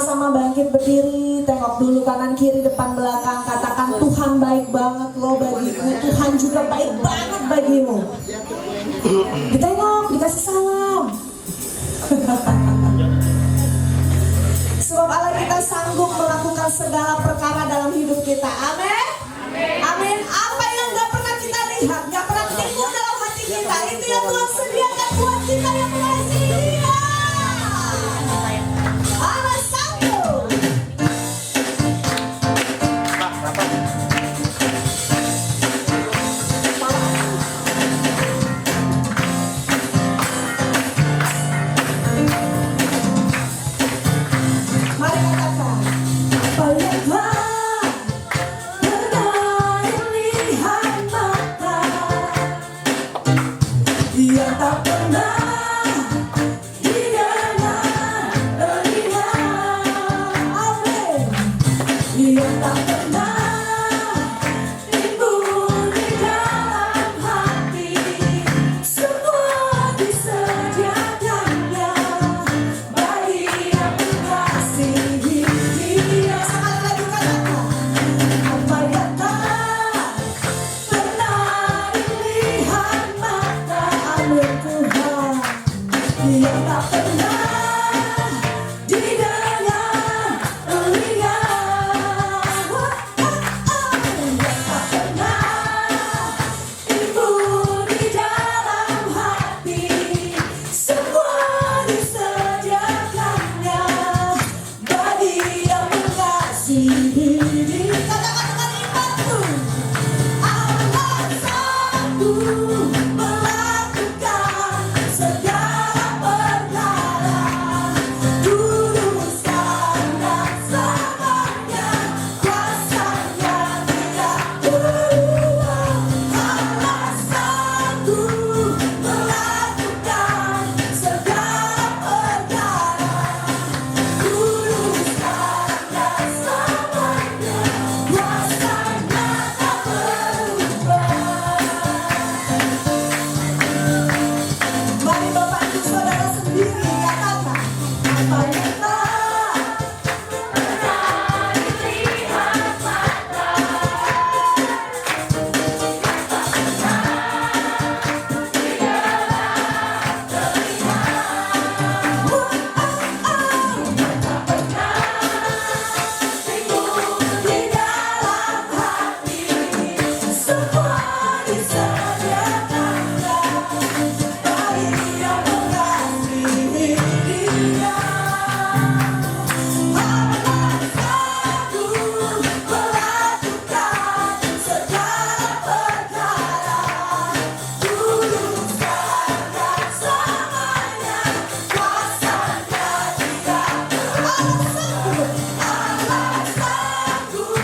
sama-sama bangkit berdiri, tengok dulu kanan kiri depan belakang, katakan Tuhan baik banget loh bagiku, Tuhan juga baik banget bagimu. Ditengok, dikasih salam. Sebab Allah kita sanggup melakukan segala perkara dalam hidup kita. Amin. Amin. Apa yang gak pernah kita lihat, gak pernah timbul dalam hati kita, itu yang Tuhan sediakan buat kita yang mengasihi Dia. Allah sanggup. Mari katakan, apa yang telah pernah dilihat mata, yang tak pernah didengar telinga. Amin. Yang tak pernah timbul di dalam hati, semua disediakannya bagi yang mengasihi Dia. Sekali lagi katakan, apa yang tak pernah dilihat mata, amin Tuhan, yang tak pernah didengar telinga. Yang tak pernah timbul di dalam hati, semua disediakannya bagi yang mengasihi Dia. Katakan dengan imanmu, Allah sanggup melakukan segala perkara, dulu, sekarang, dan selamanya. Kuasanya tidak berubah. Allah sanggup melakukan segala perkara, dulu, sekarang, dan selamanya. Kuasanya tak berubah. Mari Bapak Ibu Saudara sendiri katakan, apa yang tak pernah dilihat mata, yang tak pernah timbul di dalam hati, semua disediakannya bagi yang mengasihi Dia. Allah sanggup melakukan segala perkara, dulu, sekarang, dan selamanya. Kuasanya tidak berubah. Allah sanggup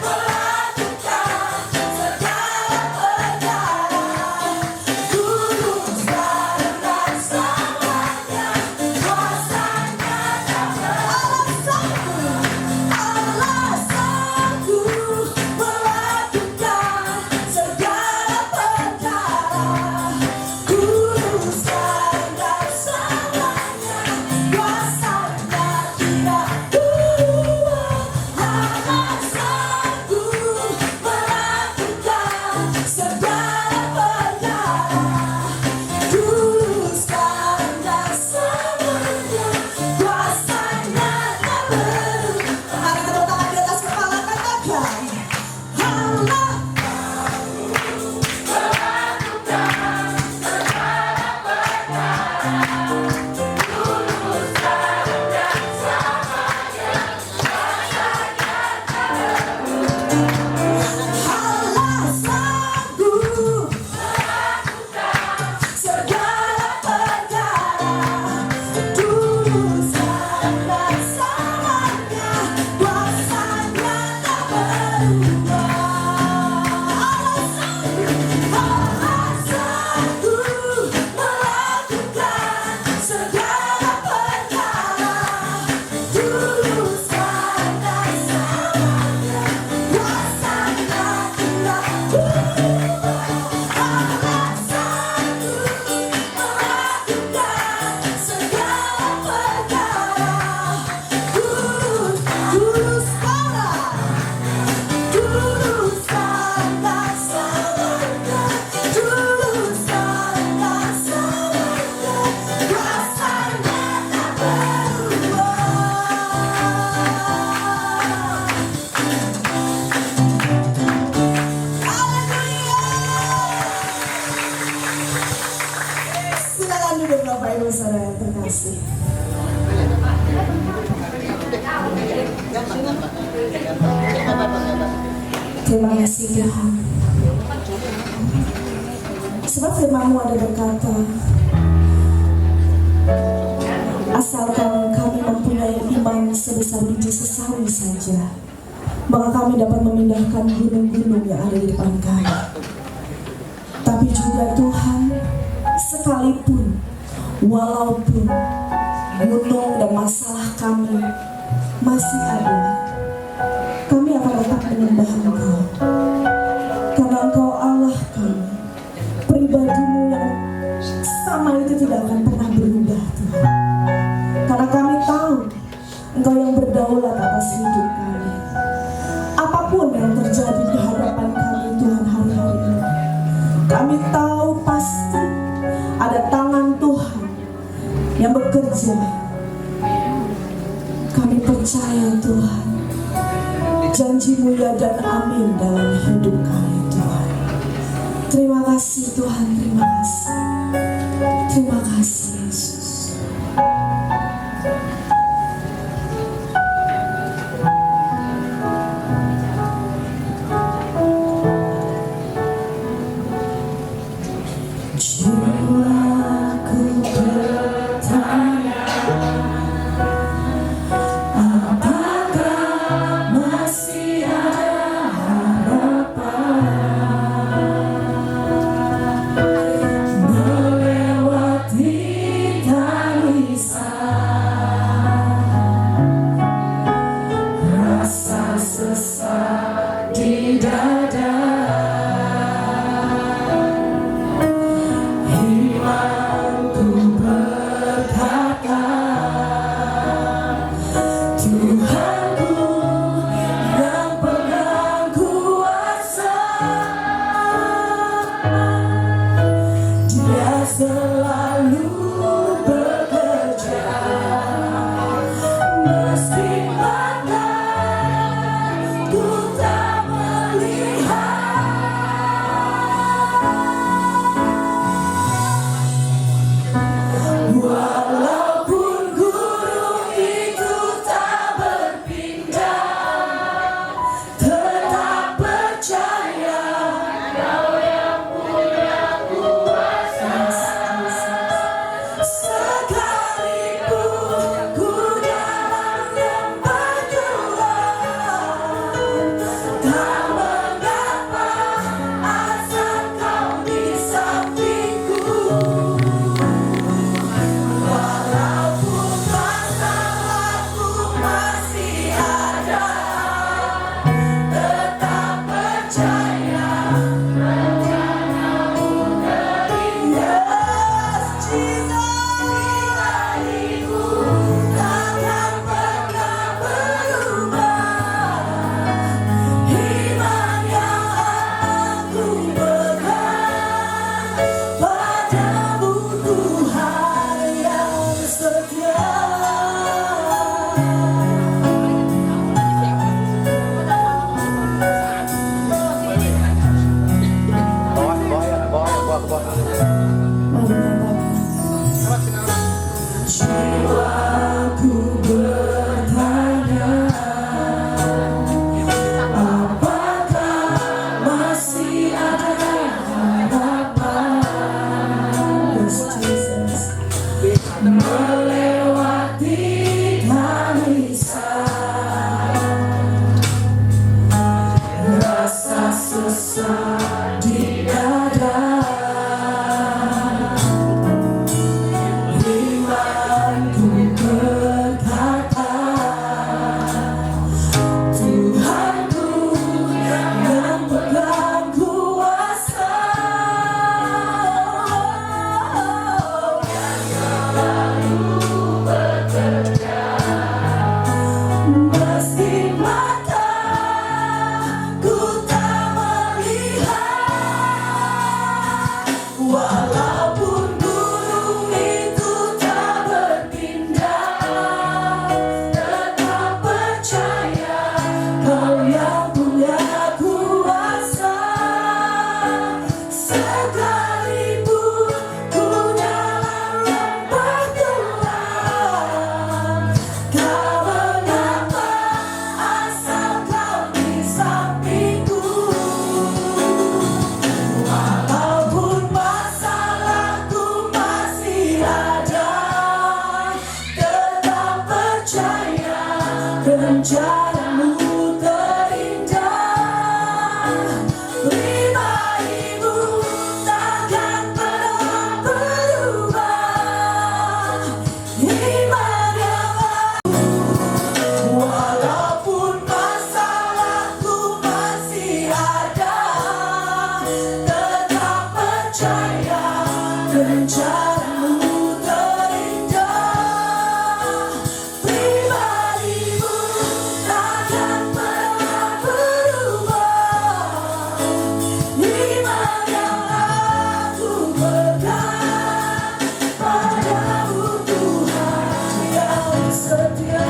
melakukan segala perkara, saudara yang terkasih. Terima kasih Tuhan. Sebab firman-Mu ada berkata, asalkan kami mempunyai iman sebesar biji sesawi saja, maka kami dapat memindahkan gunung-gunung yang ada di depan kami. Tapi juga Tuhan, sekalipun walaupun gunung dan masalah kami masih ada, kami akan tetap menyembah Engkau, karena Engkau Allah kami. Pribadi-Mu yang sama itu tidak akan pernah berubah Tuhan, karena kami tahu Engkau yang berdaulat atas hidup kami. Apapun yang terjadi di hadapan kami Tuhan hari-hari ini, kami tahu pasti ada tangan Tuhan yang bekerja. Kami percaya Tuhan, janji-Mu ya dan amin dalam hidup kami Tuhan. Terima kasih Tuhan, terima kasih. Terima kasih Yesus. Jiwaku bertanya, apakah masih ada harapan melewati tangisan, rasa sesak di dada. Selalu bekerja meski mataku tak melihat. Walaupun gunung itu tak berpindah, tetap percaya Kau yang punya kuasa. Sekalipun ku dalam yang berjuang, tak mengapa asal Kau di sampingku. Walaupun masalahku masih ada, tetap percaya rencana-Mu terindah. Pribadiku takkan pernah berubah. Iman yang aku pegang padamu Tuhan yang setia. Jiwaku bertanya, apakah masih ada harapan? Yes, Jesus. Melewati tangisan, rasa sesak di dada. Imanku berkata, Tuhanku yang pegang kuasa. Yang selalu bekerja meski mataku tak melihat. percaya rencanamu terindah. Pribadimu takkan pernah berubah. Iman yang aku pegang padamu Tuhan yang setia.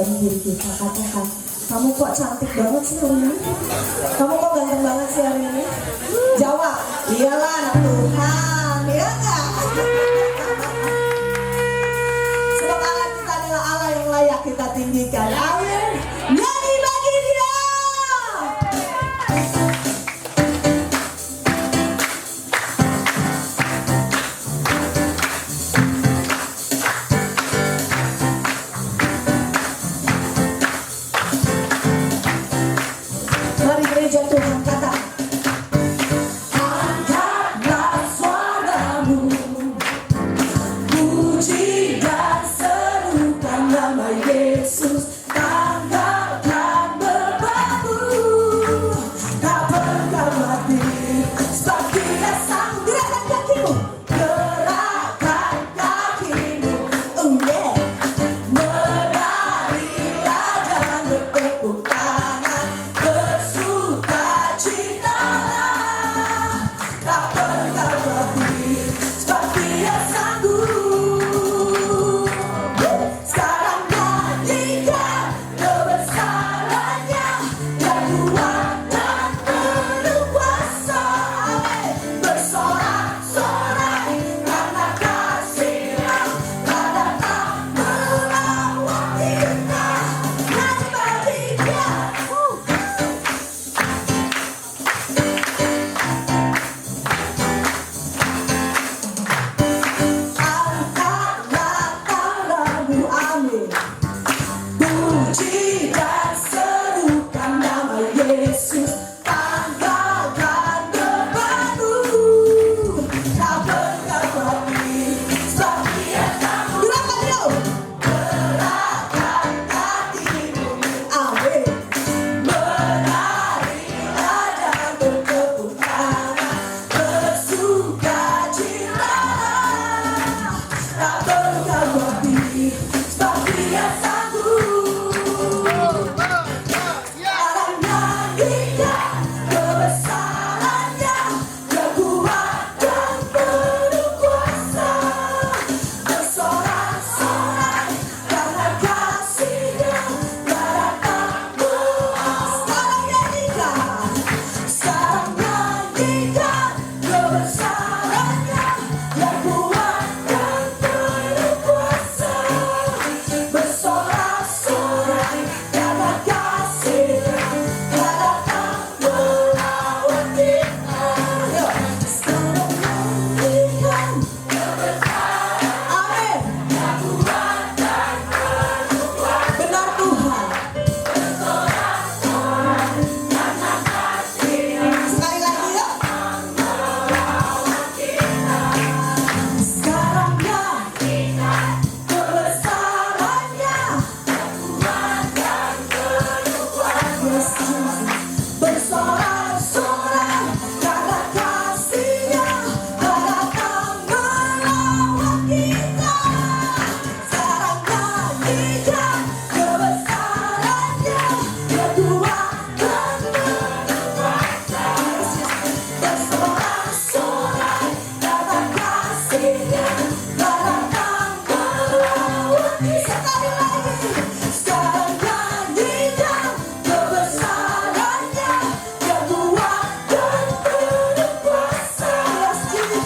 dalam diri kita. Katakan, kamu kok cantik banget sih hari ini? Kamu kok ganteng banget sih hari ini? Jawab, iyalah anak Tuhan, iya enggak? Sebab Allah kita adalah Allah yang layak kita tinggikan. Amin. Nyanyi bagi Dia. Mari gereja Tuhan kata, angkatlah suaramu, puji dan serukan nama Yesus, tanggalkan bebanmu, tak pernah mati, sebab Dia sanggup. Gerakkan kakimu, gerakkan kakimu, oh yeah. Menarilah dan bertepuk tangan, bersukacitalah, tak pernah mati, sebab Dia sanggup. Sekarang nyanyikan kebesarannya, Dia kuat dan penuh kuasa. Amin. Bersorak-sorai karena kasih-Nya telah datang melawat kita. Nyanyi bagi Dia. Angkatlah tanganmu, amin. Puji dan serukan nama Yesus, tanggalkan bebanmu, tak pernah mati, sebab Dia sanggup. Gerakkan yuk, gerakkan hatimu, amin. Menarilah dan bertepuk tangan, bersukacitalah, tak pernah mati, sebab Dia sanggup. Sekarang nyanyikan kebesarannya, Dia kuat dan penuh kuasa. Bersorak-sorai karena kasih-Nya telah datang melawat. Sekarang nyanyikan kebesarannya, Dia kuat dan penuh kuasa. Bersorak-sorai karena kasih-Nya telah datang melawat kita. Sekarang nyanyikan kebesaran, amin. Benar Tuhan. Sekali lagi ya. Sekarang nyanyikan kebesarannya, Yes, Jesus. Bersorak-sorai karena kasih-Nya telah datang melawat kita. Sekarang nyanyikan kebesarannya, Dia kuat dan penuh kuasa. Bersorak-sorai karena kasih-Nya telah datang melawat kita. Sekali lagi. Sekarang nyanyikan kebesarannya, Dia kuat dan penuh kuasa. Yes, Jesus.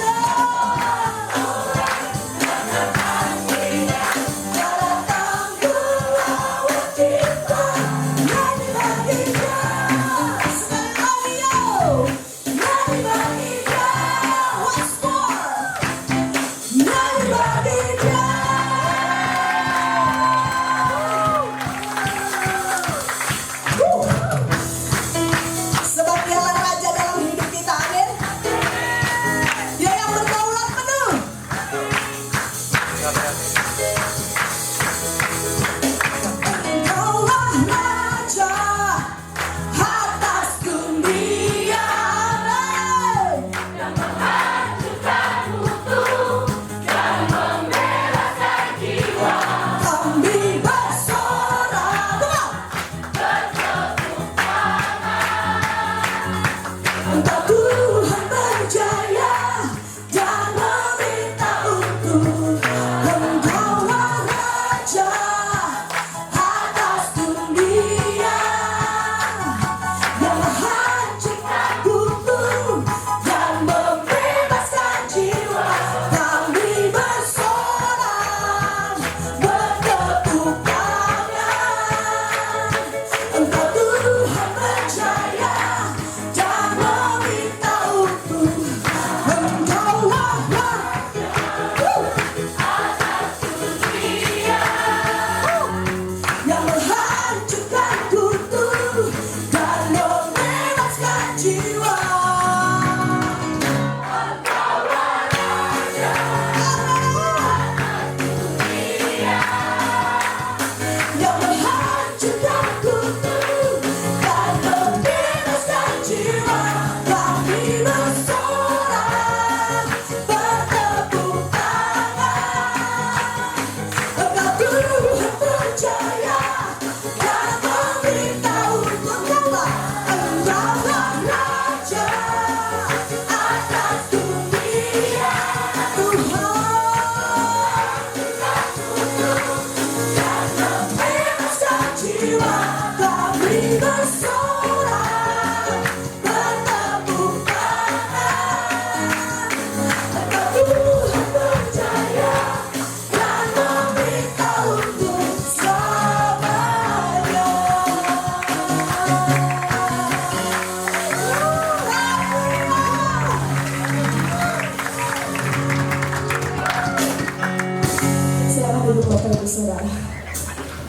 Telah datang melawat kita. Nyanyi bagi Dia. Sekali lagi yo. Nyanyi bagi Dia. Once more. Nyanyi bagi Dia.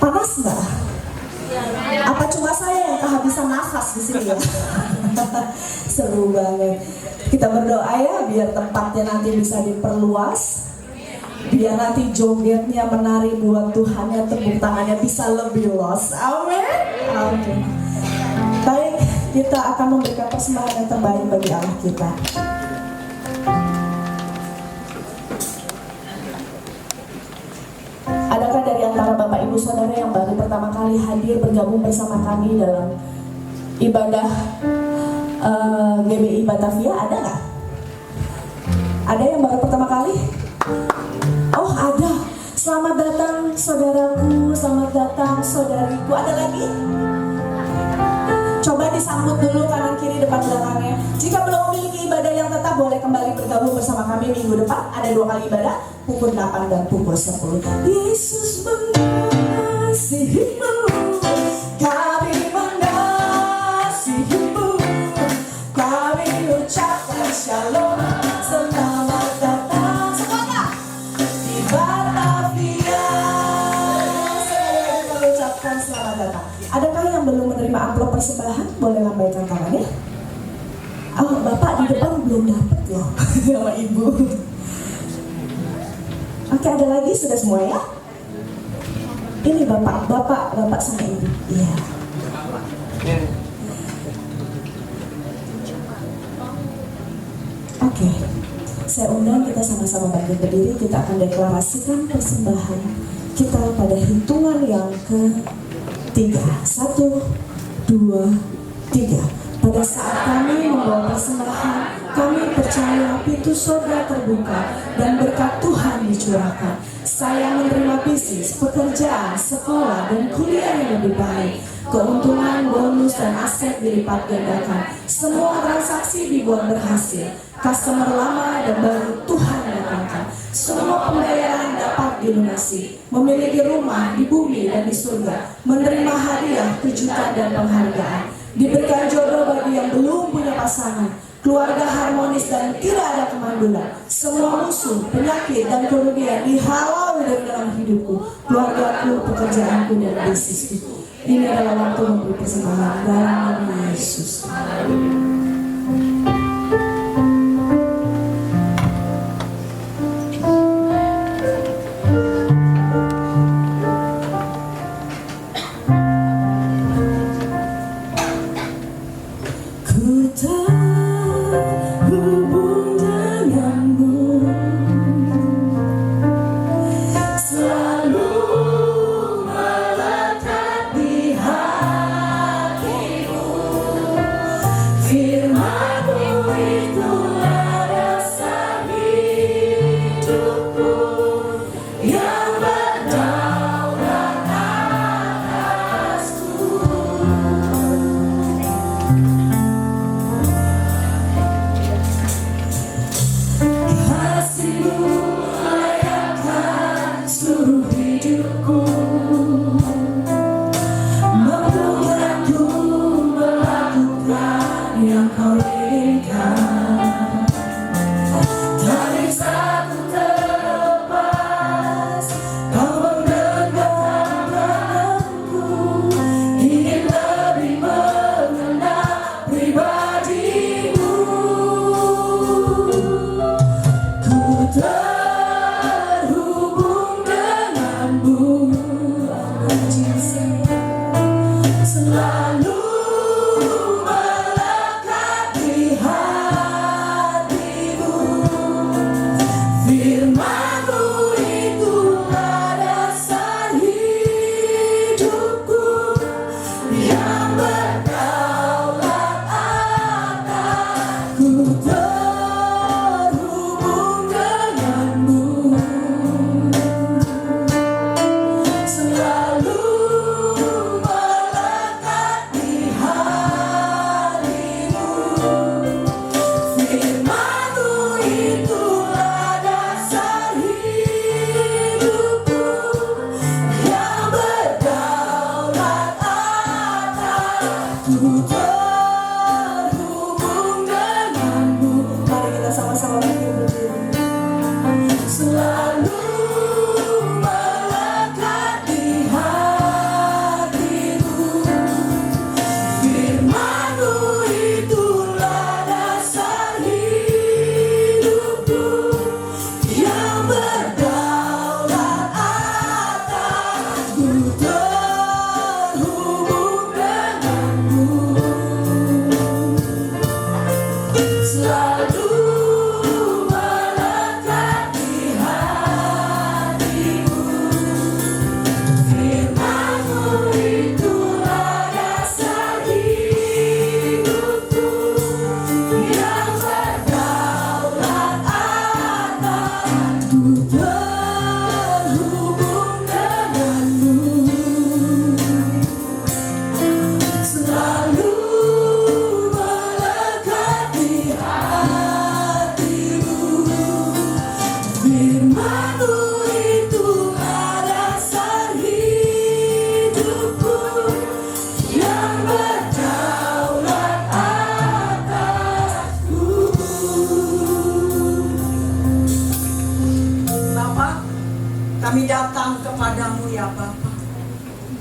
Panas nggak? Apa cuma saya yang kehabisan nafas di sini ya? Seru banget. Kita berdoa ya biar tempatnya nanti bisa diperluas, biar nanti jogetnya menari buat Tuhannya, tepuk tangannya bisa lebih luas. Amin. Amin. Baik, kita akan memberikan persembahan yang terbaik bagi Allah kita. Adakah dari antara Bapak Ibu Saudara yang baru pertama kali hadir bergabung bersama kami dalam ibadah GBI Batavia? Ada nggak? Ada yang baru pertama kali? Oh ada. Selamat datang saudaraku, selamat datang saudariku. Ada lagi? Coba disambut dulu kanan kiri depan belakangnya. Jika belum memiliki ibadah yang tetap, boleh kembali bergabung bersama kami minggu depan. Ada 2 kali ibadah, pukul 8 dan pukul 10. Yesus mengasihimu, kami mengasihimu, kami ucapkan shalom, selamat datang semuanya di Batavia. Saya ucapkan selamat datang. Adakah yang belum menerima amplop persembahan? Boleh lambaikan tangannya. Oh, Bapak di depan belum dapat loh sama Ibu. Oke, ada lagi? Sudah semua ya? Ini Bapak sama Ibu. Iya. Oke, saya undang kita sama-sama bangkit berdiri. Kita akan deklarasikan persembahan kita pada hitungan yang ke-3. 1, 2, 3. Pada saat kami membawa persembahan, kami percaya pintu surga terbuka dan berkat Tuhan dicurahkan. Saya menerima bisnis, pekerjaan, sekolah, dan kuliah yang lebih baik. Keuntungan, bonus, dan aset dilipat gandakan. Semua transaksi dibuat berhasil. Customer lama dan baru Tuhan datangkan. Semua pembayaran dapat dilunasi. Memiliki rumah di bumi dan di surga. Menerima hadiah, kejutan, dan penghargaan. Diberikan jodoh bagi yang belum punya pasangan. Keluarga harmonis dan tidak ada kemandulan. Semua musuh, penyakit, dan kerugian dihalau dari dalam hidupku, keluargaku, pekerjaanku, dan bisnisku. Ini adalah waktu memberi persembahan dalam nama Yesus. Feel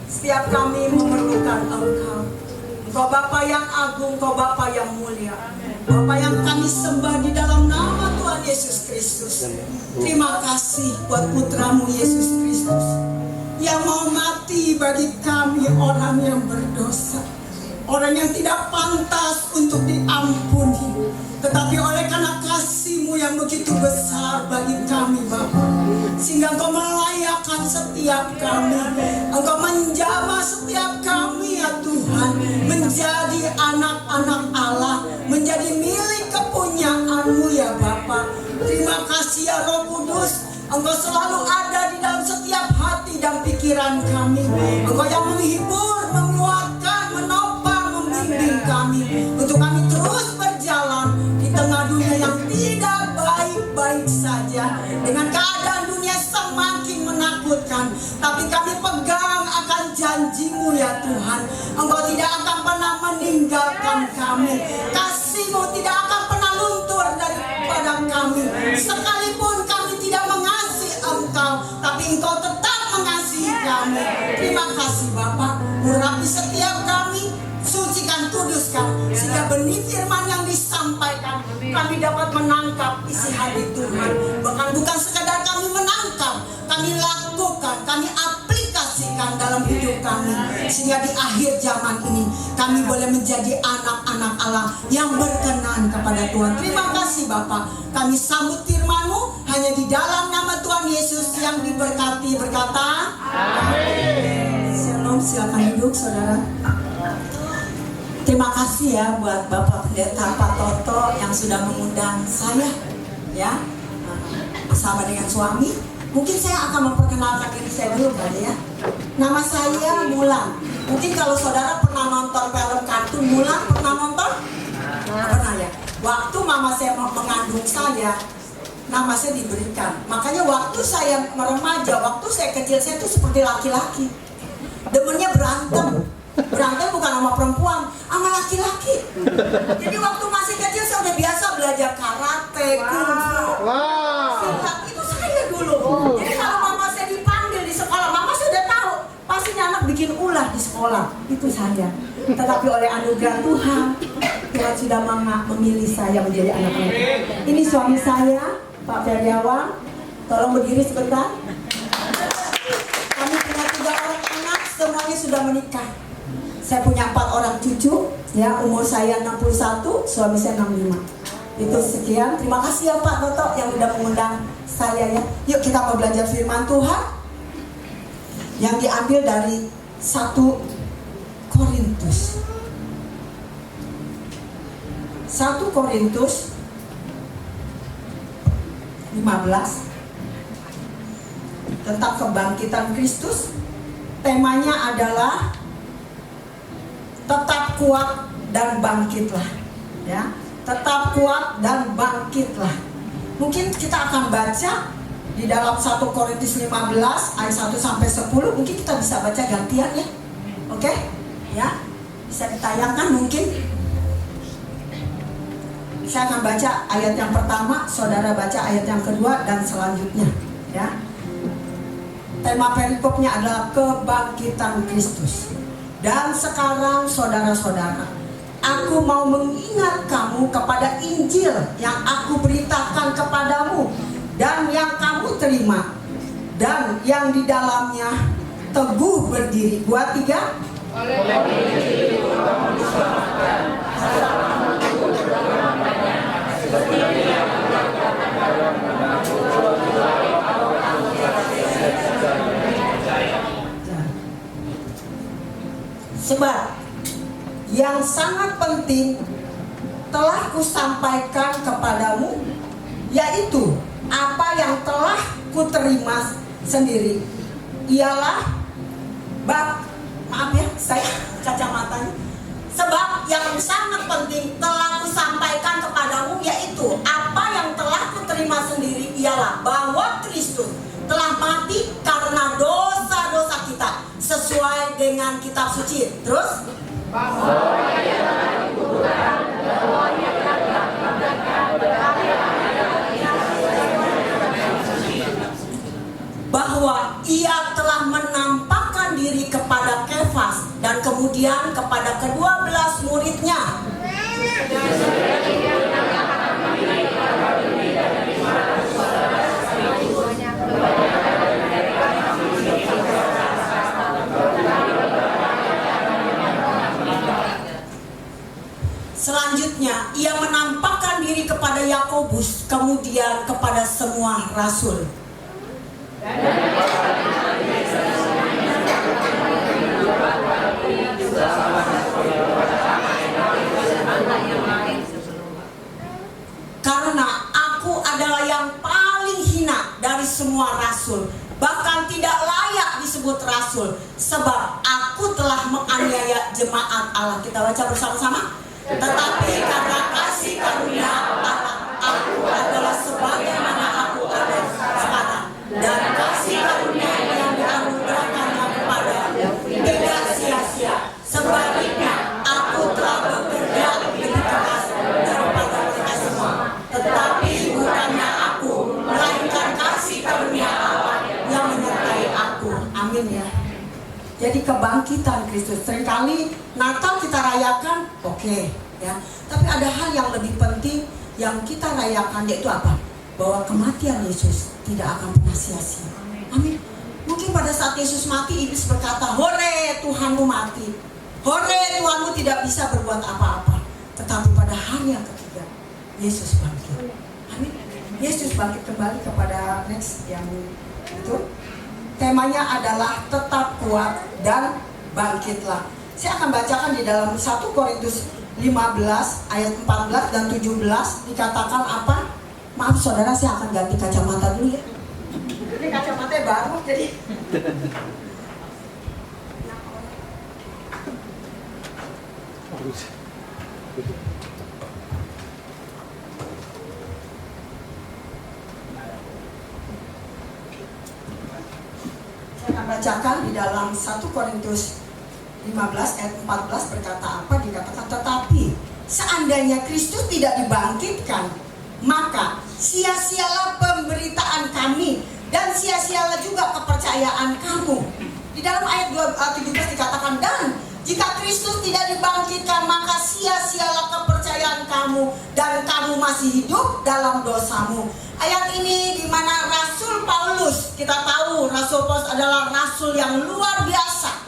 Setiap kami memerlukan Engkau. Engkau Bapa yang agung, Engkau Bapa yang mulia. Bapa yang kami sembah di dalam nama Tuhan Yesus Kristus. Terima kasih buat putramu Yesus Kristus yang mau mati bagi kami orang yang berdosa, orang yang tidak pantas untuk diampuni. Tetapi oleh karena kasih-Mu yang begitu besar bagi kami Bapa, sehingga Engkau melayakkan setiap kami, Engkau menjamah setiap kami ya Tuhan, menjadi anak-anak Allah, menjadi milik kepunyaan-Mu ya Bapa. Terima kasih ya Roh Kudus, Engkau selalu ada di dalam setiap hati dan pikiran kami. Engkau yang menghibur, menguatkan, menopang, membimbing kami untuk kami terus berjalan di tengah dunia yang tidak baik-baik saja, dengan keadaan dunia semakin menakutkan. Tapi kami pegang akan janji-Mu ya Tuhan. Engkau tidak akan pernah meninggalkan kami. Kasih-Mu tidak akan pernah luntur daripada kami. Sekalipun kami tidak mengasihi Engkau, tapi Engkau tetap mengasihi kami. Terima kasih Bapa. Urapi setiap kami, sucikan, kuduskan, sehingga benih firman yang disampaikan kami dapat menangkap isi hati Tuhan. Bahkan bukan sekadar kami menangkap, kami lakukan, kami aplikasikan dalam hidup kami, sehingga di akhir zaman ini kami boleh menjadi anak-anak Allah yang berkenan kepada Tuhan. Terima kasih Bapa. Kami sambut firman-Mu hanya di dalam nama Tuhan Yesus yang diberkati. Berkata amin. Shalom. Silakan duduk saudara. Terima kasih ya buat Bapak Pendeta Pak Toto yang sudah mengundang saya ya, bersama dengan suami. Mungkin saya akan memperkenalkan diri saya dulu kali ya. Nama saya Mulan. Mungkin kalau saudara pernah nonton film kartun Mulan, pernah nonton? Pernah ya. Waktu mama saya mengandung saya, nama saya diberikan. Makanya waktu saya remaja, waktu saya kecil, saya itu seperti laki-laki. Demennya berantem. Berantem bukan sama perempuan, sama laki-laki. Jadi waktu masih kecil saya udah biasa belajar karate, kungfu, silat. Itu saya dulu. Jadi kalau mama saya dipanggil di sekolah, mama saya udah tahu pastinya anak bikin ulah di sekolah. Itu saya. Tetapi oleh anugerah Tuhan, Tuhan sudah memilih saya menjadi anak-anak. Ini suami saya, Pak Ferdiawan. Tolong berdiri sebentar. Kami punya 3 orang anak, semuanya sudah menikah. Saya punya 4 orang cucu, ya, umur saya 61, suami saya 65. Itu sekian. Terima kasih ya Pak Toto yang udah mengundang saya ya. Yuk kita mau belajar firman Tuhan yang diambil dari 1 Korintus. 1 Korintus 15 tentang kebangkitan Kristus. Temanya adalah tetap kuat dan bangkitlah ya. Tetap kuat dan bangkitlah. Mungkin kita akan baca di dalam 1 Korintus 15 ayat 1 sampai 10. Mungkin kita bisa baca gantian ya. Oke? Ya. Bisa ditayangkan mungkin. Saya akan baca ayat yang pertama, saudara baca ayat yang kedua dan selanjutnya ya. Tema perikopnya adalah kebangkitan Kristus. Dan sekarang saudara-saudara, aku mau mengingat kamu kepada Injil yang aku beritakan kepadamu dan yang kamu terima dan yang di dalamnya teguh berdiri. 2, 3. Oleh Injil itu kamu diselamatkan, asal kamu teguh berdoa seperti yang dikatakan dalam namaku, kalau kamu sebab yang sangat penting telah kusampaikan kepadamu, yaitu apa yang telah kuterima sendiri, ialah maaf ya saya kacamatanya. Sebab yang sangat penting telah kusampaikan kepadamu, yaitu apa yang telah kuterima sendiri, ialah bahwa Kristus telah mati karena dosa-dosa kita sesuai dengan kitab suci. Terus bahwa ia telah menampakkan diri kepada Kemudian kepada ke-12 muridnya, selanjutnya ia menampakkan diri kepada Yakobus, kemudian kepada semua rasul. Karena aku adalah yang paling hina dari semua rasul, bahkan tidak layak disebut rasul, sebab aku telah menganiaya jemaat Allah. Kita baca bersama-sama. Tetapi karena kasih karunia Allah, aku adalah sebagaimana aku ada sekarang, dan kasih karunia yang dianugerahkannya kepada tidak sia-sia. Sebaliknya, aku telah bekerja lebih keras daripada mereka semua. Tetapi bukannya aku, melainkan kasih karunia Allah yang menyertai aku. Amin ya. Jadi kebangkitan Kristus. Seringkali Natal kita rayakan, oke, ya. Tapi ada hal yang lebih penting yang kita rayakan, yaitu apa? Bahwa kematian Yesus tidak akan pernah sia-sia. Amin. Mungkin pada saat Yesus mati, iblis berkata, "Hore, Tuhanmu mati. Hore, Tuhanmu tidak bisa berbuat apa-apa." Tetapi pada hari yang ketiga, Yesus bangkit. Amin. Yesus bangkit kembali. Kepada next yang itu. Temanya adalah tetap kuat dan bangkitlah. Saya akan bacakan di dalam 1 Korintus 15 ayat 14 dan 17 dikatakan apa? Maaf saudara, saya akan ganti kacamata dulu ya. Ini kacamata baru jadi. Saya akan bacakan di dalam 1 Korintus 15 ayat 14 berkata apa? Dikatakan, tetapi seandainya Kristus tidak dibangkitkan, maka sia-sialah pemberitaan kami dan sia-sialah juga kepercayaan kamu. Di dalam ayat 17 dikatakan, dan jika Kristus tidak dibangkitkan, maka sia-sialah kepercayaan kamu dan kamu masih hidup dalam dosamu. Ayat ini di mana Rasul Paulus, kita tahu Rasul Paulus adalah rasul yang luar biasa.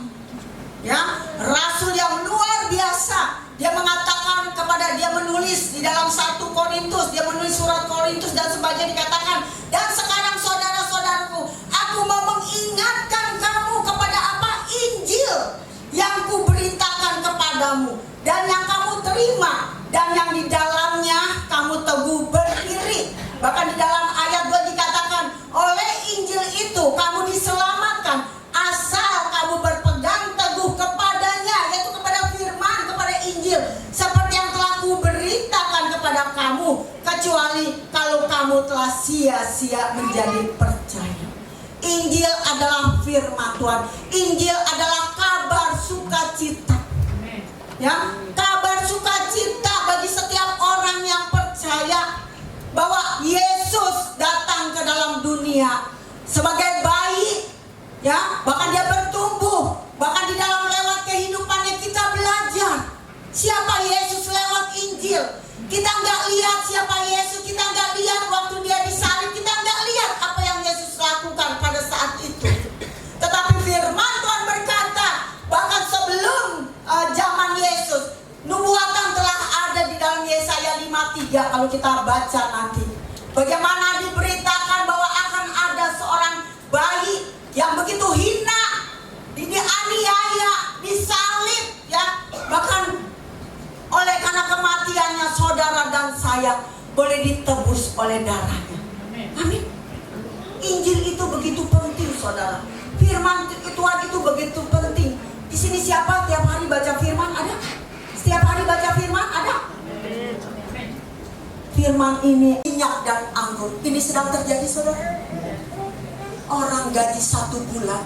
Ya, rasul yang luar biasa. Dia mengatakan kepada, dia menulis di dalam 1 Korintus, dia menulis surat Korintus dan sebagainya, dikatakan, dan sekarang saudara-saudaraku, aku mau mengingatkan kamu kepada apa? Injil yang kuberitakan kepadamu dan yang kamu terima dan yang di dalamnya kamu teguh berdiri. Bahkan di dalam ayat 2 dikatakan, oleh Injil itu kamu diselamatkan asal kamu berpegang teguh kepadanya, yaitu kepada firman, kepada Injil, seperti yang telah kuberitakan kepada kamu, kecuali kalau kamu telah sia-sia menjadi percaya. Injil adalah firman Tuhan. Injil adalah kabar sukacita. Ya, kabar sukacita bagi setiap orang yang percaya bahwa Yesus datang ke dalam dunia sebagai bayi, ya, bahkan dia bertumbuh, bahkan di dalam lewat kehidupannya kita belajar siapa Yesus lewat Injil. Kita nggak lihat siapa Yesus, kita nggak lihat waktu dia disalib, kita nggak lihat apa yang Yesus lakukan pada saat itu. Tetapi firman Tuhan berkata, bahkan sebelum zaman Yesus, nubuatan telah ada di dalam Yesaya 53 kalau kita baca nanti. Bagaimana diberitakan bahwa akan ada seorang bayi yang begitu hina, dianiaya, disalib, ya, bahkan oleh karena kematiannya saudara dan saya boleh ditebus oleh darahnya. Amin. Injil itu begitu penting saudara. Firman Tuhan itu begitu penting. Di sini siapa tiap hari baca firman? Ada? Setiap hari baca firman? Ada? Firman ini minyak dan anggur. Ini sedang terjadi saudara. Orang gaji 1 bulan,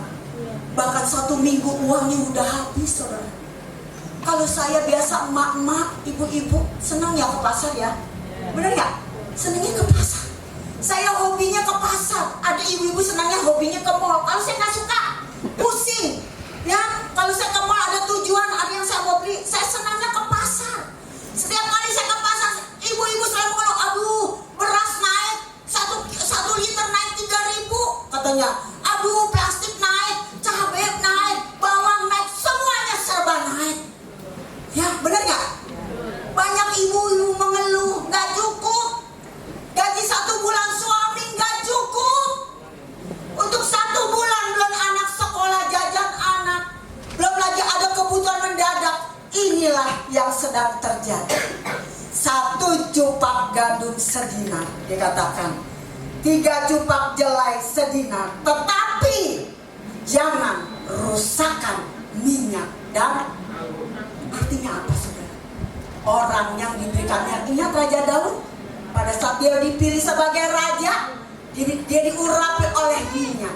bahkan 1 minggu uangnya udah habis saudara. Kalau saya biasa emak-emak, ibu-ibu senang ya ke pasar ya. Bener ya? Senangnya ke pasar. Saya hobinya ke pasar. Ada ibu-ibu senangnya hobinya ke mall. Kalau saya nggak suka, pusing. Ya, kalau saya ke mall ada tujuan, ada yang inilah yang sedang terjadi. 1 cupak gandum sedinar dikatakan, 3 cupak jelai sedinar, tetapi jangan rusakkan minyak dan artinya apa saudara? Orang yang diberikannya, ingat Raja Daud pada saat dia dipilih sebagai raja, dia diurapi oleh minyak.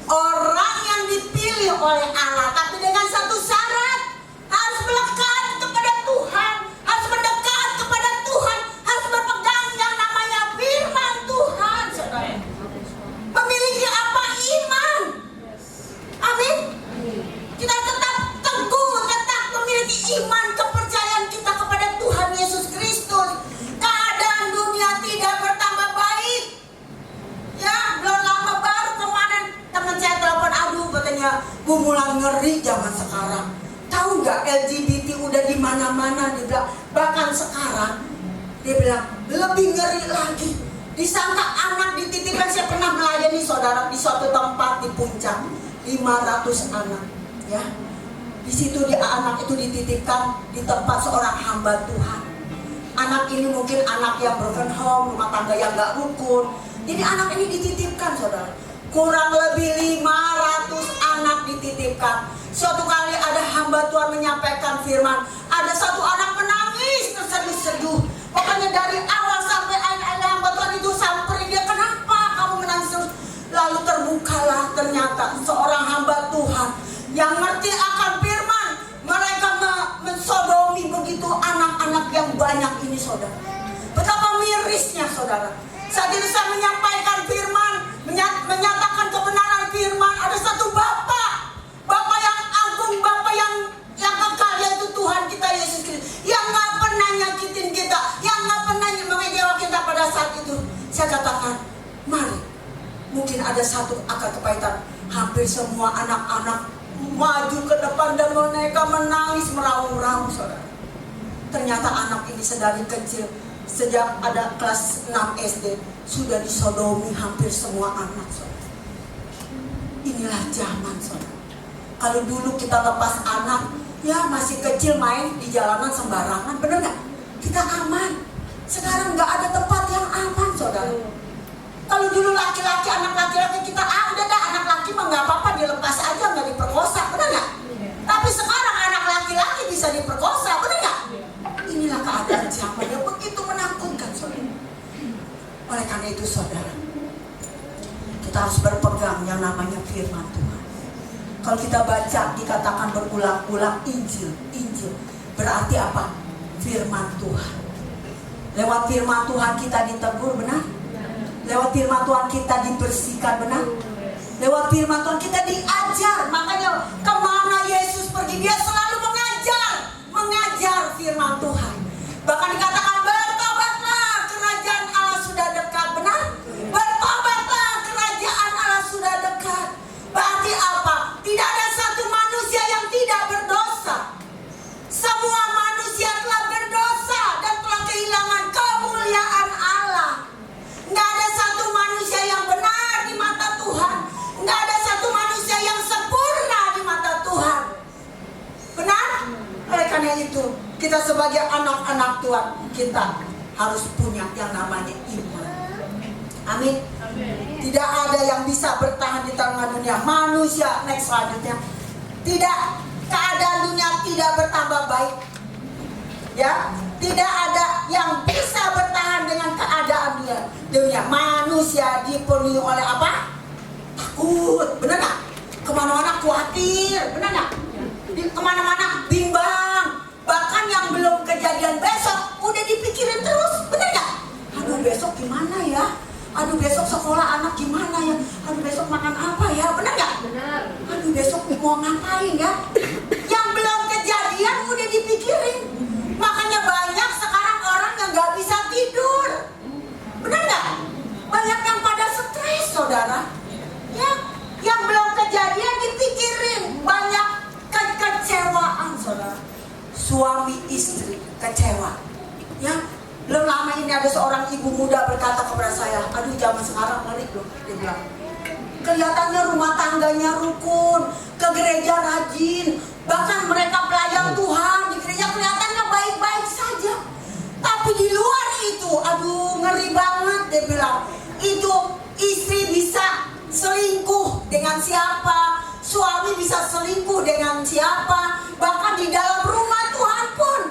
Orang yang dipilih oleh Allah, tapi dengan satu syarat, harus melekat kepada Tuhan, harus mendekat kepada Tuhan, harus berpegang yang namanya firman Tuhan, saudara. Memiliki apa? Iman. Amin. Kita tetap teguh, tetap memiliki iman, kepercayaan kita kepada Tuhan Yesus Kristus. Keadaan dunia tidak bertambah baik. Ya, belum lama baru kemarin teman saya telepon, aduh katanya mulai ngeri zaman sekarang. Tahu nggak LGBT udah di mana-mana, dia bilang. Bahkan sekarang dia bilang lebih ngeri lagi. Disangka anak dititipkan. Saya pernah melayani saudara di suatu tempat di Puncak, 500 anak. Ya, di situ anak itu dititipkan di tempat seorang hamba Tuhan. Anak ini mungkin anak yang broken home, rumah tangga yang gak rukun. Jadi anak ini dititipkan saudara. Kurang lebih 500 anak dititipkan. Suatu kali ada hamba Tuhan menyampaikan firman, ada satu anak menangis terseduh-seduh. Pokoknya dari awal sampai akhir hamba Tuhan itu samperin dia, kenapa kamu menangis terus? Lalu terbukalah ternyata seorang hamba Tuhan yang ngerti akan firman. Mereka mensodomi begitu anak-anak yang banyak ini saudara. Betapa mirisnya saudara. Saat ini saya menyampaikan firman, menyatakan kebenaran firman. Ada satu Bapak yang agung, Bapak yang kekal, yaitu Tuhan kita Yesus Kristus, yang gak pernah nyakitin kita, yang gak pernah mengecewakan kita pada saat itu. Saya katakan, mari, mungkin ada satu akar kepahitan. Hampir semua anak-anak maju ke depan dan mereka menangis meraung-raung saudara. Ternyata anak ini sedari kecil, sejak ada kelas 6 SD sudah disodomi hampir semua anak saudara. Inilah zaman saudara. Kalau dulu kita lepas anak, ya masih kecil main di jalanan sembarangan, bener gak? Kita aman. Sekarang gak ada tempat yang aman saudara. Kalau dulu laki-laki, anak laki-laki kita, udah dah anak laki mah gak apa-apa, dilepas aja, gak diperkosa, bener gak? Tapi sekarang anak laki-laki bisa diperkosa, bener gak? Inilah keadaan zaman yang begitu menakutkan saudara. Oleh karena itu saudara, kita harus berpegang yang namanya firman Tuhan. Kalau kita baca dikatakan berulang-ulang Injil, berarti apa? Firman Tuhan. Lewat firman Tuhan kita ditegur, benar? Lewat firman Tuhan kita dibersihkan, benar? Lewat firman Tuhan kita diajar. Makanya kemana Yesus pergi, dia selalu mengajar firman Tuhan. Bahkan dikatakan bertobatlah, kerajaan Allah sudah dekat, benar? Bertobatlah, kerajaan Allah sudah dekat. Berarti apa? Tidak ada satu manusia yang tidak berdosa. Semua manusia telah berdosa dan telah kehilangan kemuliaan Allah. Nggak ada satu manusia yang benar di mata Tuhan. Nggak ada satu manusia yang sempurna di mata Tuhan. Benar? Oleh karena itu, kita sebagai anak-anak Tuhan, kita harus punya yang namanya iman. Amin. Tidak ada yang bisa bertahan di tengah dunia manusia. Next selanjutnya, tidak, keadaan dunia tidak bertambah baik. Ya, tidak ada yang bisa bertahan dengan keadaan dunia. Manusia dipenuhi oleh apa? Takut, benar nggak? Kemana-mana khawatir, benar nggak? Kemana-mana bimbang. Bahkan yang belum kejadian besok udah dipikirin terus, benar nggak? Aduh besok gimana ya? Aduh besok sekolah anak gimana ya? Aduh besok makan apa ya? Benar nggak? Benar. Aduh besok mau ngapain ya? Yang belum kejadian udah dipikirin. Makanya banyak sekarang orang yang nggak bisa tidur. Benar nggak? Banyak yang pada stres saudara. Ya, yang belum kejadian dipikirin. Banyak kekecewaan saudara. Suami istri kecewa. Ya. Belum lama ini ada seorang ibu muda berkata kepada saya, aduh zaman sekarang ngeri loh, dia bilang. Kelihatannya rumah tangganya rukun, ke gereja rajin, bahkan mereka pelayan Tuhan, di gereja kelihatan bisa selingkuh dengan siapa, bahkan di dalam rumah Tuhan pun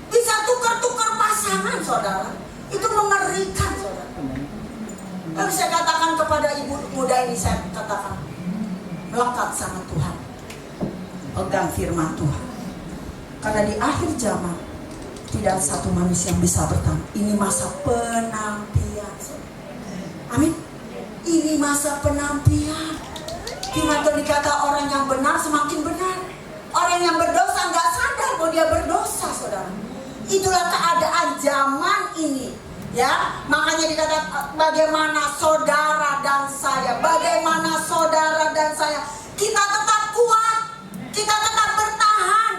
bisa tukar-tukar pasangan, saudara. Itu mengerikan, saudara. Lalu saya katakan kepada ibu muda ini, saya katakan, melekat sama Tuhan, pegang firman Tuhan. Karena di akhir zaman tidak satu manusia yang bisa bertahan. Ini masa penantian. Amin. Ini masa penantian. Firman Tuhan dikata orang yang benar semakin benar. Orang yang berdosa nggak sadar bahwa dia berdosa, saudara. Itulah keadaan zaman ini. Ya, makanya dikata bagaimana saudara dan saya, bagaimana saudara dan saya, kita tetap kuat, kita tetap bertahan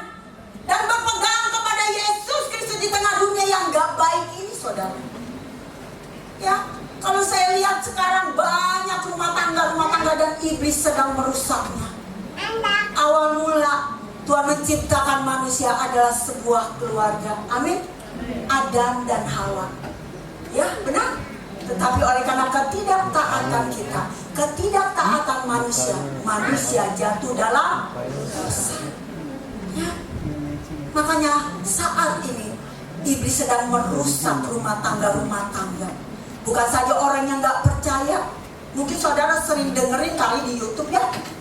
dan berpegang kepada Yesus Kristus di tengah dunia yang gak baik ini, saudara. Ya, kalau saya lihat sekarang banyak rumah tangga dan iblis sedang merusaknya. Awal mula Tuhan menciptakan manusia adalah sebuah keluarga. Amin. Adam dan Hawa. Ya, benar. Tetapi oleh karena ketidaktaatan kita, ketidaktaatan manusia, manusia jatuh dalam dosa. Ya. Makanya saat ini iblis sedang merusak rumah tangga. Bukan saja orang yang nggak percaya. Mungkin saudara sering dengerin kali di YouTube ya,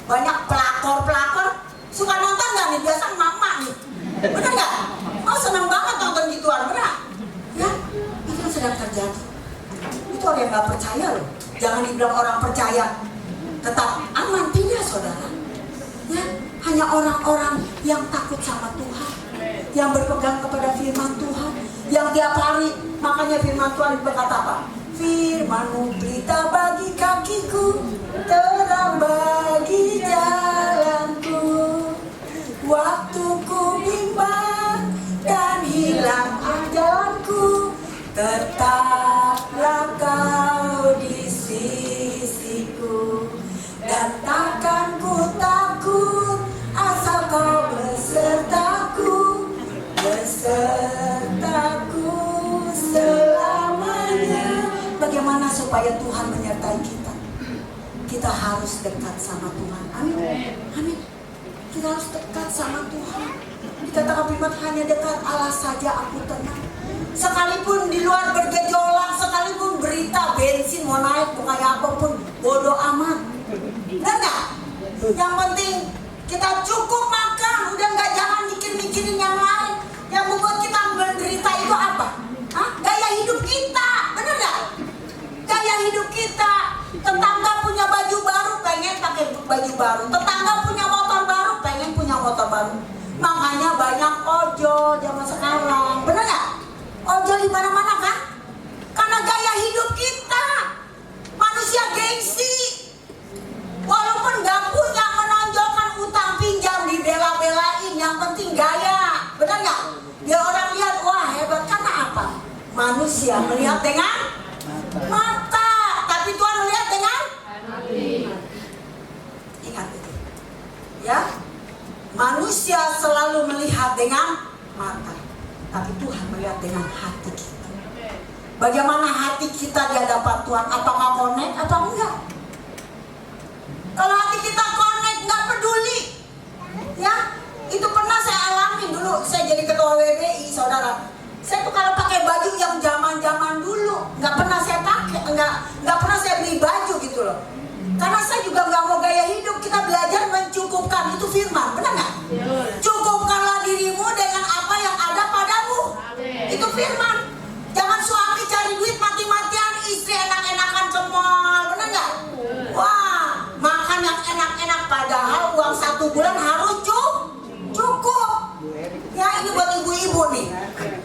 banyak pelakor suka nonton nggak nih? Biasa mama nih, benar nggak? Oh, senang banget nonton gituan, benar? Ya, itu yang sedang terjadi. Itu orang yang nggak percaya loh. Jangan dibilang orang percaya tetap aman, tidak, saudara. Ya, hanya orang-orang yang takut sama Tuhan, yang berpegang kepada firman Tuhan, yang tiap hari, makanya firman Tuhan berkata apa? Firman-Mu berita bagi kakiku, terang bagi jalanku. Waktuku bimbang dan hilang jalanku, tetaplah Kau di sisiku, dan takkan ku takut asal Kau besertaku selamanya. Bagaimana supaya Tuhan menyertai kita? Kita harus dekat sama Tuhan. Amin. Amin. Kita harus dekat sama Tuhan. Dikatakan firman, hanya dekat Allah saja aku tenang. Sekalipun di luar bergejolak, sekalipun berita bensin mau naik, mau kayak apapun, bodoh amat. Enggak? Yang penting kita cukup makan, udah nggak, jangan mikirin yang lain. Yang membuat kita menderita itu apa? Hah? Gaya hidup kita, bener nggak? Gaya hidup kita. Tetangga punya baju baru, pengen pakai baju baru. Tetangga punya motor baru, pengen punya motor baru. Makanya banyak ojol zaman sekarang, bener nggak? Ojol di mana-mana kan? Karena gaya hidup kita. Manusia gengsi. Walaupun nggak punya, menonjolkan utang pinjam, dibela-belain. Yang penting gaya, bener nggak? Biar orang lihat, wah hebat. Karena apa? Manusia melihat dengan mata, tapi Tuhan melihat dengan hati. Ingat itu, ya. Manusia selalu melihat dengan mata, tapi Tuhan melihat dengan hati kita. Bagaimana hati kita di hadapan Tuhan? Apakah connect atau enggak? Kalau hati kita connect, nggak peduli, ya. Itu pernah saya alami dulu. Saya jadi ketua WBI, saudara. Saya tuh kalau pakai baju yang zaman dulu, nggak pernah saya pakai, nggak pernah saya beli baju gitu loh. Karena saya juga nggak mau gaya hidup. Kita belajar mencukupkan, itu firman, benar nggak? Cukupkanlah dirimu dengan apa yang ada padamu. Itu firman. Jangan suami cari duit mati-matian, istri enak-enakan ke mall, benar nggak? Wah, makan yang enak-enak, padahal uang 1 bulan harus cukup. Ya, ini buat ibu-ibu nih,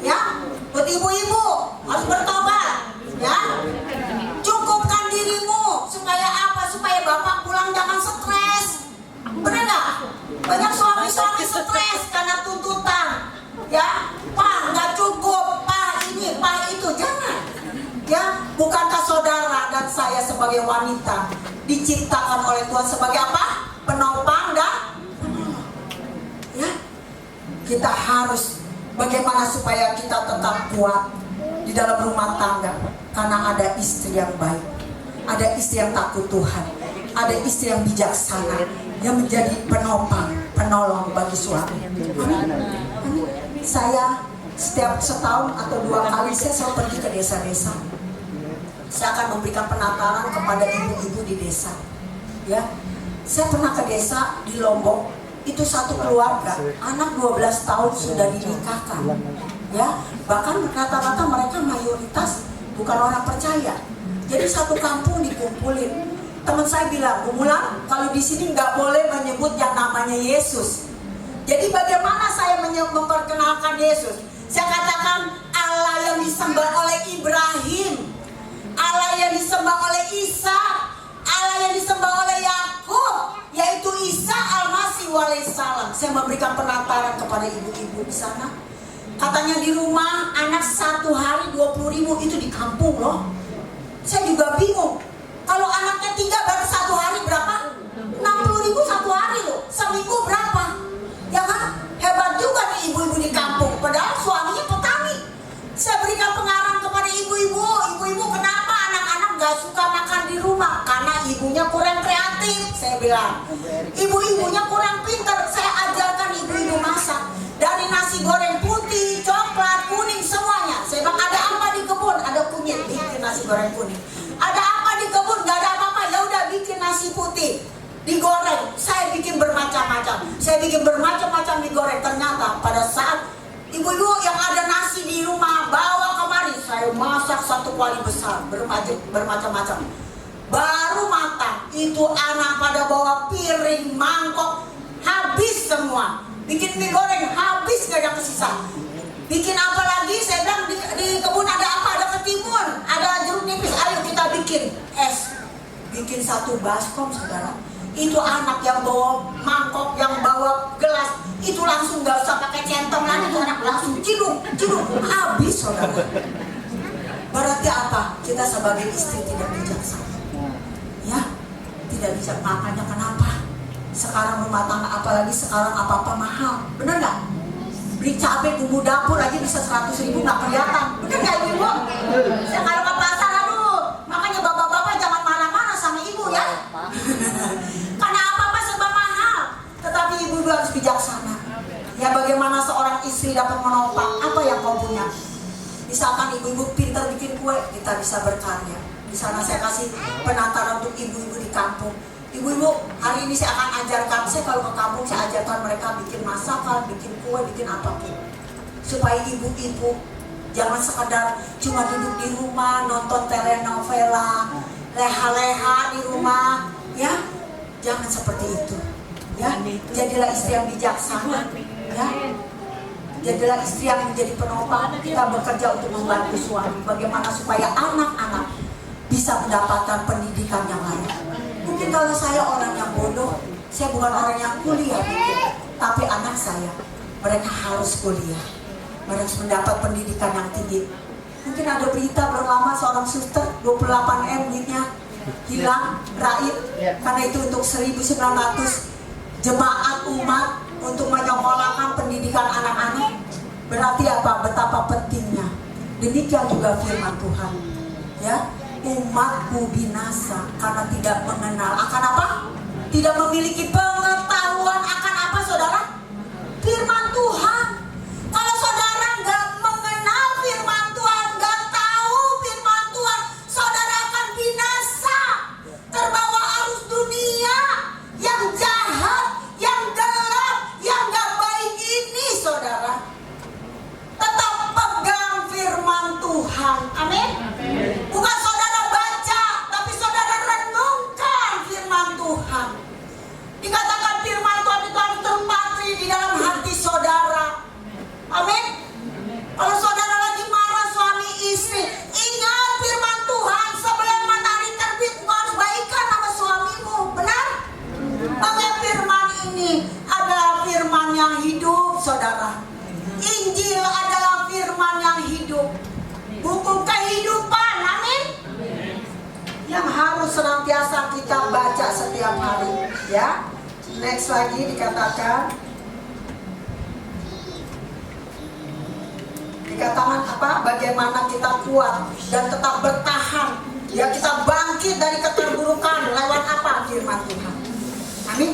ya, buat ibu-ibu harus bertobat, ya. Cukupkan dirimu supaya apa? Supaya bapak pulang jangan stres, benar nggak? Banyak suami-suami stres karena tuntutan, ya. Pak nggak cukup, pak ini, pak itu, jangan. Ya, bukankah saudara dan saya sebagai wanita diciptakan oleh Tuhan sebagai apa? Penopang dan ya. Kita harus bagaimana supaya kita tetap kuat di dalam rumah tangga. Karena ada istri yang baik, ada istri yang takut Tuhan, ada istri yang bijaksana, yang menjadi penopang, penolong bagi suami. Saya setiap setahun atau 2 kali saya selalu pergi ke desa-desa. Saya akan memberikan penataran kepada ibu-ibu di desa. Ya, saya pernah ke desa di Lombok. Itu satu keluarga, anak 12 tahun sudah dinikahkan. Ya, bahkan rata-rata mereka mayoritas bukan orang percaya. Jadi satu kampung dikumpulin. Teman saya bilang, Bu Mulan, kalau di sini nggak boleh menyebut yang namanya Yesus. Jadi bagaimana saya memperkenalkan Yesus? Saya katakan Allah yang disembah oleh Ibrahim, Allah yang disembah oleh Isa, Allah yang disembah oleh Yakub, yaitu Isa Al-Masih alaihissalam. Saya memberikan penataran kepada ibu-ibu di sana. Katanya di rumah anak 1 hari 20.000, itu di kampung loh. Saya juga bingung. Kalau anaknya 3 baru 1 hari berapa? 60.000 1 hari loh. Seminggu berapa? Ya kan? Hebat juga nih ibu-ibu di kampung. Padahal suaminya petani. Saya berikan pengarahan kepada ibu-ibu. Ibu-ibu, kenapa anak-anak gak suka makan di rumah? Karena ibunya kurang kreatif. Saya bilang, ibu-ibunya kurang pintar. Saya ajarkan ibu-ibu masak. Dari nasi goreng putih, coklat, kuning, semuanya. Saya bilang, ada apa di kebun? Ada kunyit, bikin nasi goreng kuning. Ada apa di kebun? Gak ada apa-apa. Ya udah, bikin nasi putih, digoreng. Saya bikin bermacam-macam. Saya bikin bermacam-macam digoreng. Ternyata pada saat ibu-ibu yang ada nasi di rumah bawa kemari, saya masak 1 kuali besar, bermacam-macam. Baru matang, itu anak pada bawa piring, mangkok, habis semua. Bikin mie goreng, habis gak ada kesisa. Bikin apa lagi? Saya bilang di kebun ada apa? Ada ketimun, ada jeruk nipis. Ayo kita bikin es. Bikin 1 baskom, saudara. Itu anak yang bawa mangkok, yang bawa gelas, itu langsung gak usah pakai centong lagi. Itu anak langsung ciduk, habis, saudara. Berarti apa? Kita sebagai istri tidak bijaksana. Ya, tidak bisa. Makanya kenapa sekarang rumah tangga, apalagi sekarang apa-apa mahal, bener nggak? Beli cabai, bumbu dapur aja bisa 100.000 nggak kelihatan, bener nggak ibu? Saya kalau ke pasar, aduh, makanya bapak-bapak jangan marah-marah sama ibu ya. Karena apa-apa serba mahal. Tetapi ibu harus bijaksana. Ya, bagaimana seorang istri dapat menopang apa yang kau punya. Misalkan ibu-ibu pintar bikin kue, kita bisa berkarya. Di sana saya kasih penataran untuk ibu-ibu di kampung. Ibu-ibu, hari ini saya akan ajarkan. Saya kalau ke kampung, saya ajarkan mereka bikin masakan, bikin kue, bikin apapun. Supaya ibu-ibu jangan sekedar cuma duduk di rumah, nonton telenovela, leha-leha di rumah. Ya, jangan seperti itu. Ya, jadilah istri yang bijaksana. Ya, jadilah istri yang menjadi penopang. Kita bekerja untuk membantu suami. Bagaimana supaya anak-anak bisa mendapatkan pendidikan yang layak. Mungkin kalau saya orang yang bodoh, saya bukan orang yang kuliah mungkin, tapi anak saya, mereka harus kuliah, mereka harus mendapat pendidikan yang tinggi. Mungkin ada berita belum lama seorang suster 28M duitnya hilang, raib, karena itu untuk 1.900 jemaat umat untuk menyekolahkan pendidikan anak-anak. Berarti apa? Betapa pentingnya. Demikian juga firman Tuhan. Ya. Umatku binasa karena tidak mengenal akan apa? Tidak memiliki pengetahuan akan apa, saudara? Firman Tuhan. Kalau saudara nggak mengenal firman Tuhan, nggak tahu firman Tuhan, saudara akan binasa, terbawa arus dunia yang jahat, yang gelap, yang nggak baik ini, saudara. Tetap pegang firman Tuhan. Amin. Bukan dikatakan firman Tuhan itu harus terpatri di dalam hati saudara. Amin. Kalau saudara lagi marah suami istri, ingat firman Tuhan, sebelum matahari terbit engkau harus baikan sama suamimu. Benar? Maka firman ini adalah firman yang hidup, saudara. Injil adalah firman yang hidup, buku kehidupan. Amin. Yang harus senantiasa kita baca setiap hari. Ya. Next lagi dikatakan apa? Bagaimana kita kuat dan tetap bertahan. Ya, kita bangkit dari keterburukan lewat apa? Firman Tuhan. Amin.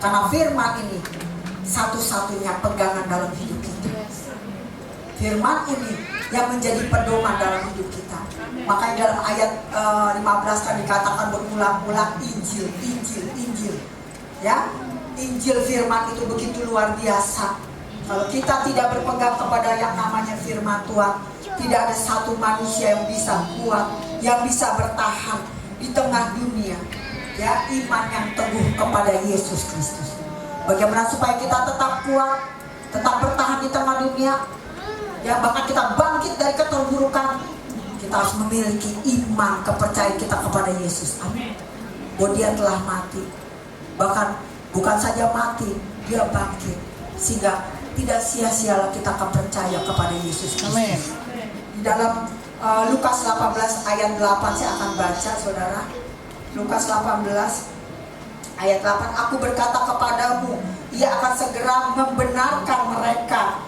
Karena firman ini satu-satunya pegangan dalam hidup kita. Firman ini yang menjadi pedoman dalam hidup kita. Makanya dalam ayat 15 kan dikatakan berulang-ulang Injil. Ya, Injil firman itu begitu luar biasa. Kalau kita tidak berpegang kepada yang namanya firman Tuhan, tidak ada satu manusia yang bisa kuat, yang bisa bertahan di tengah dunia. Ya, iman yang teguh kepada Yesus Kristus. Bagaimana supaya kita tetap kuat, tetap bertahan di tengah dunia? Ya, bahkan kita bangkit dari keterburukan. Kita harus memiliki iman, kepercayaan kita kepada Yesus. Amin. Bahwa Dia telah mati. Bahkan bukan saja mati, Dia bangkit. Sehingga tidak sia-sialah kita akan percaya kepada Yesus Kristus. Amin. Di dalam Lukas 18 ayat 8 saya akan baca, saudara. Lukas 18 ayat 8. Aku berkata kepadamu, Ia akan segera membenarkan mereka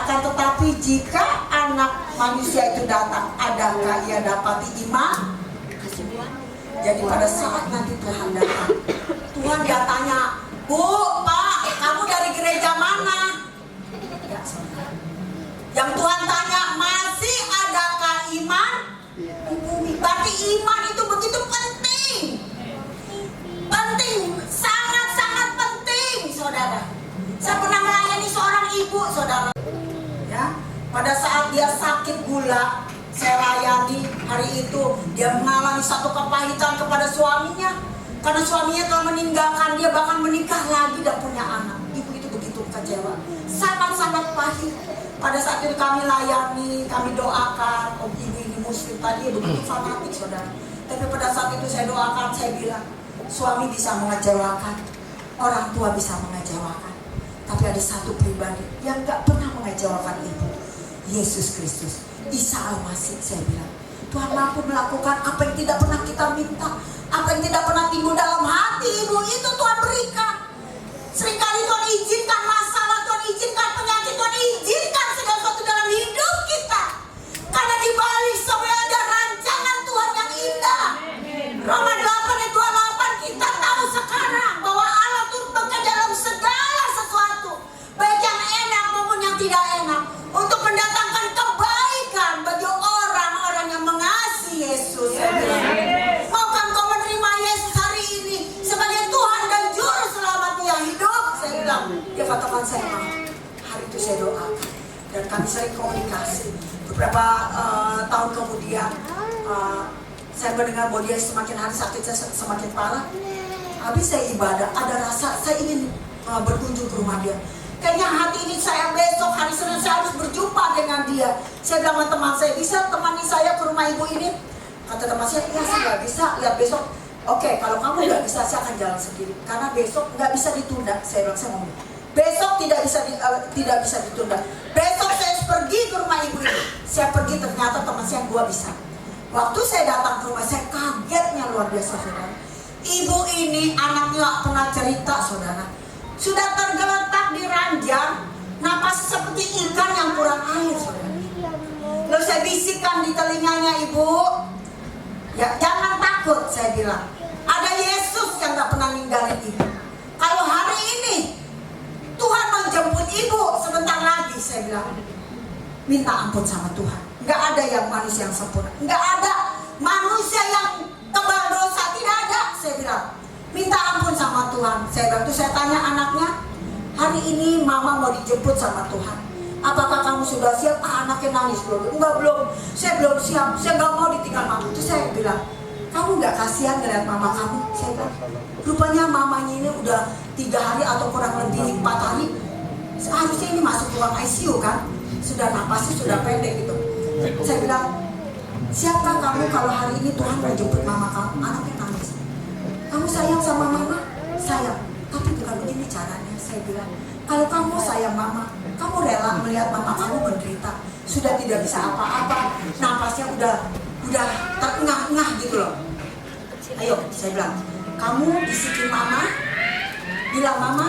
akan, tetapi jika anak manusia itu datang, adakah ia dapati iman? Jadi pada saat nanti Tuhan datang, Tuhan gak tanya, Bu, Pak, kamu dari gereja mana? Enggak, saudara. Yang Tuhan tanya, masih adakah iman? Berarti iman itu begitu penting. Penting, sangat-sangat penting, saudara. Saya pernah melayani seorang ibu, saudara. Ya, pada saat dia sakit gula, saya layani hari itu. Dia mengalami satu kepahitan kepada suaminya, karena suaminya telah meninggalkan dia, bahkan menikah lagi dan punya anak. Ibu itu begitu kecewa, sangat-sangat pahit. Pada saat itu kami layani, kami doakan. Oh, ibu ini muslim tadi begitu fanatik, saudara. Tapi pada saat itu saya doakan, saya bilang, suami bisa mengecewakan, orang tua bisa mengecewakan. Tapi ada satu pribadi yang gak pernah mengecewakan ibu, Yesus Kristus, Isa Al-Masih. Saya bilang, Tuhan mampu melakukan apa yang tidak pernah kita minta, apa yang tidak pernah timbul dalam hati ibu, itu Tuhan berikan. Seringkali Tuhan izinkan masalah, Tuhan izinkan penyakit, Tuhan izinkan segala sesuatu dalam hidup kita, karena di balik semua ada rancangan Tuhan yang indah. Roma 8 ayat 28 kita tahu sekarang bahwa Allah turut bekerja dalam segala sesuatu, baik yang enak maupun yang tidak enak, untuk mendatangkan kebaikan bagi orang-orang yang mengasihi Yesus. Maukah engkau menerima Yesus hari ini sebagai Tuhan dan Juru Selamat yang hidup? Saya bilang, dia katakan saya mau. Hari itu saya doakan dan kami sering komunikasi. Beberapa tahun kemudian saya mendengar bahwa dia semakin hari sakitnya semakin parah. Habis saya ibadah, ada rasa saya ingin berkunjung ke rumah dia. Kayaknya hati ini saya besok hari Senin saya harus berjumpa dengan dia. Saya bilang sama teman saya, bisa temani saya ke rumah ibu ini? Kata teman saya, ya saya nggak bisa, lihat besok. Oke, kalau kamu nggak bisa, saya akan jalan sendiri. Karena besok nggak bisa ditunda. Saya bilang, saya ngomong, besok tidak bisa ditunda. Besok saya harus pergi ke rumah ibu ini. Saya pergi, ternyata teman saya 2 bisa. Waktu saya datang ke rumah, saya kagetnya luar biasa, saudara. Ibu ini anaknya gak pernah cerita, saudara. Sudah tergeletak di ranjang, napas seperti ikan yang kurang air, saudara. Lalu saya bisikkan di telinganya, Ibu, ya jangan takut, saya bilang. Ada Yesus yang gak pernah ninggalin ibu. Kalau hari ini Tuhan menjemput ibu sebentar lagi, saya bilang, minta ampun sama Tuhan. Gak ada yang manusia yang sempurna, gak ada manusia yang kebal dosa, tidak ada. Saya bilang, minta ampun sama Tuhan. Saya bilang, tuh saya tanya anaknya, hari ini mama mau dijemput sama Tuhan, apakah kamu sudah siap? Anaknya nangis, belum. Saya belum siap, saya gak mau ditinggal mama. Terus saya bilang, kamu gak kasihan ngeliat mama kamu? Saya bilang, rupanya mamanya ini udah 3 hari atau kurang lebih 4 hari. Seharusnya ini masuk ruang ICU kan, sudah napasnya sudah pendek gitu. Saya bilang, siapkah kamu kalau hari ini Tuhan menjemput mama kamu? Anaknya nangis. Kamu sayang sama mama? Sayang. Tapi bukan begini caranya. Saya bilang, kalau kamu sayang mama, kamu rela melihat mama kamu menderita, sudah tidak bisa apa-apa, napasnya udah terengah-engah gitu loh. Ayo, saya bilang, kamu bisikin mama, bilang mama,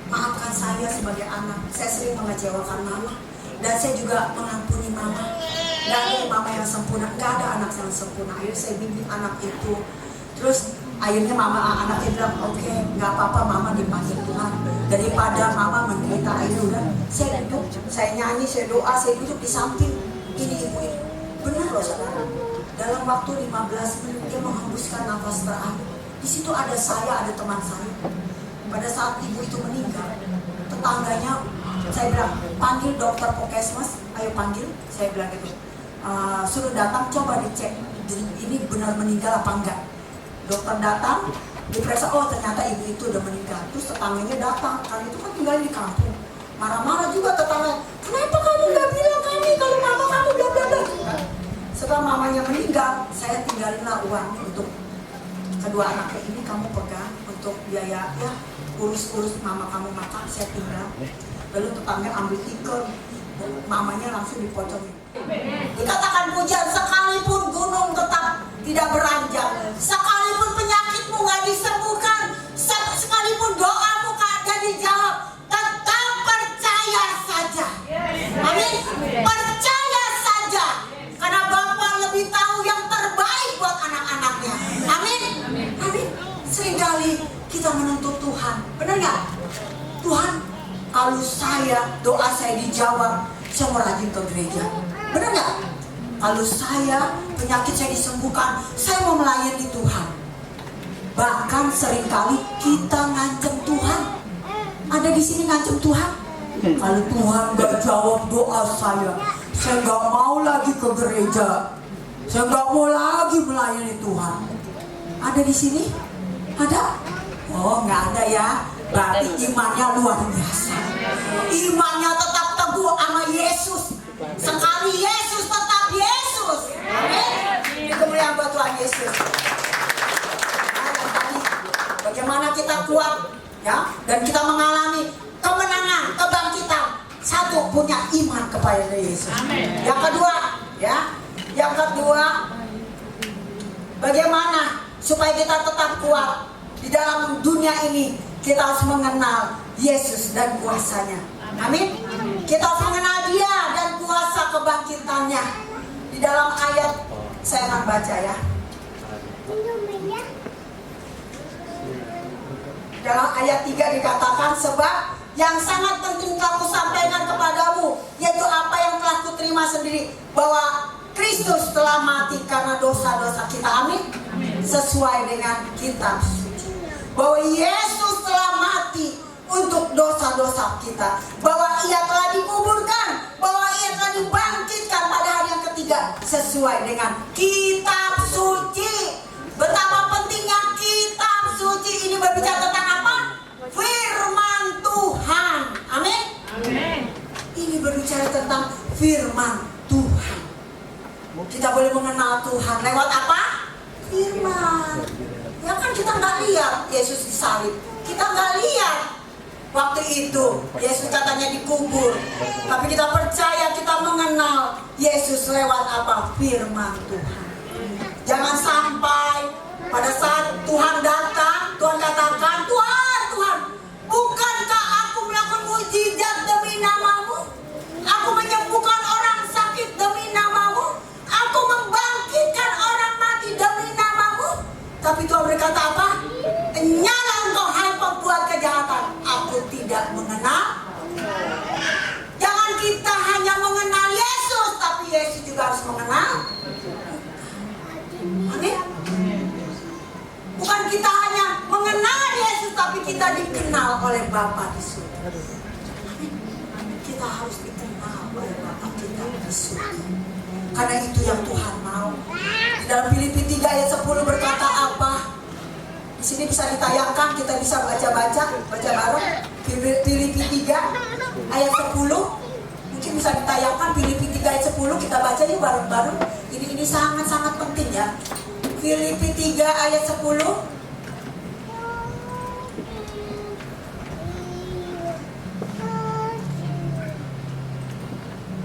maafkan saya sebagai anak, saya sering mengecewakan mama, dan saya juga mengampuni mama. Gak ada mama yang sempurna, gak ada anak yang sempurna. Ayo saya bimbing anak itu. Terus Akhirnya mama anaknya bilang, oke, nggak apa-apa mama dipanggil Tuhan. Daripada mama menderita, akhirnya udah saya duduk, saya nyanyi, saya doa, saya duduk di samping ini ibu ini. Benar loh saudara. Dalam waktu 15 menit dia menghembuskan nafas terakhir. Di situ ada saya, ada teman saya. Pada saat ibu itu meninggal, tetangganya saya bilang, panggil dokter Pokesmas, ayo panggil. Saya bilang gitu, suruh datang coba dicek ini benar meninggal apa enggak. Dokter datang, diperiksa, oh ternyata ibu itu udah meninggal. Terus tetangganya datang, karena itu kan tinggal di kampung. Marah-marah juga tetangga, kenapa kamu nggak bilang kami kalau mama kamu bla bla bla. Setelah mamanya meninggal, saya tinggalinlah uang untuk kedua anaknya ini, kamu pegang untuk biaya ya urus-urus mama kamu makan, saya tinggal. Lalu tetangga ambil tikar, mamanya langsung dipotongin. Dikatakan pujian, sekalipun gunung tetap tidak beranjak, sekalipun penyakitmu nggak disembuhkan, sekalipun doamu kagak dijawab, tetap percaya saja. Amin. Percaya saja, karena Bapa lebih tahu yang terbaik buat anak-anaknya. Amin. Amin. Seringkali kita menuntut Tuhan, benar nggak? Tuhan, kalau doa saya dijawab, saya mau rajin ke gereja. Benar nggak? Kalau penyakit saya disembuhkan, saya mau melayani Tuhan. Bahkan seringkali kita ngancem Tuhan. Ada di sini ngancem Tuhan. Kalau Tuhan nggak jawab doa saya nggak mau lagi ke gereja. Saya nggak mau lagi melayani Tuhan. Ada di sini? Ada? Oh, nggak ada ya. Berarti imannya luar biasa. Imannya tetap teguh sama Yesus. Sekali Yesus tetap Yesus. Amin. Kemuliaan buat Tuhan Yesus. Bagaimana kita kuat ya, dan kita mengalami kemenangan, kebangkitan. Satu, punya iman kepada Yesus. Amin. Yang kedua, ya, bagaimana supaya kita tetap kuat di dalam dunia ini? Kita harus mengenal Yesus dan kuasanya. Amin. Kita harus mengenal Dia dan kuasa kebangkitannya. Di dalam ayat, saya akan baca ya. Dalam ayat 3 dikatakan, sebab yang sangat penting telah kusampaikan kepadamu, yaitu apa yang telah kuterima sendiri, bahwa Kristus telah mati karena dosa-dosa kita. Amin. Sesuai dengan kitab suci, bahwa Yesus telah mati untuk dosa-dosa kita, bahwa Ia telah dikuburkan, bahwa Ia telah dibangkitkan pada hari yang ketiga sesuai dengan kitab suci. Betapa pentingnya kitab suci ini berbicara tentang apa? Firman Tuhan. Amin. Ini berbicara tentang firman Tuhan. Kita boleh mengenal Tuhan lewat apa? Firman. Ya kan kita nggak lihat Yesus disalib, kita nggak lihat waktu itu Yesus katanya dikubur, tapi kita percaya, kita mengenal Yesus lewat apa? Firman Tuhan. Jangan sampai pada saat Tuhan datang, Tuhan katakan, Tuhan, bukankah aku melakukan mujizat demi namamu? Aku menyembuhkan orang sakit demi namamu? Aku membangkitkan orang mati demi namamu? Tapi Tuhan berkata apa? Nyala engkau hai pembuat kejahatan, aku tidak mengenal. Jangan kita hanya mengenal Yesus, tapi Yesus juga harus mengenal. Amin. Bukan kita hanya mengenal Yesus, tapi kita dikenal oleh Bapa di surga. Kita harus dikenal oleh Bapa kita di surga. Karena itu yang Tuhan mau. Di dalam Filipi 3 ayat 10 berkata apa? Di sini bisa ditayangkan, kita bisa baca bareng. Filipi 3 ayat 10. Mungkin bisa ditayangkan Filipi 3 ayat 10, kita baca yuk bareng-bareng. Ini sangat-sangat penting ya. Filipi 3 ayat 10.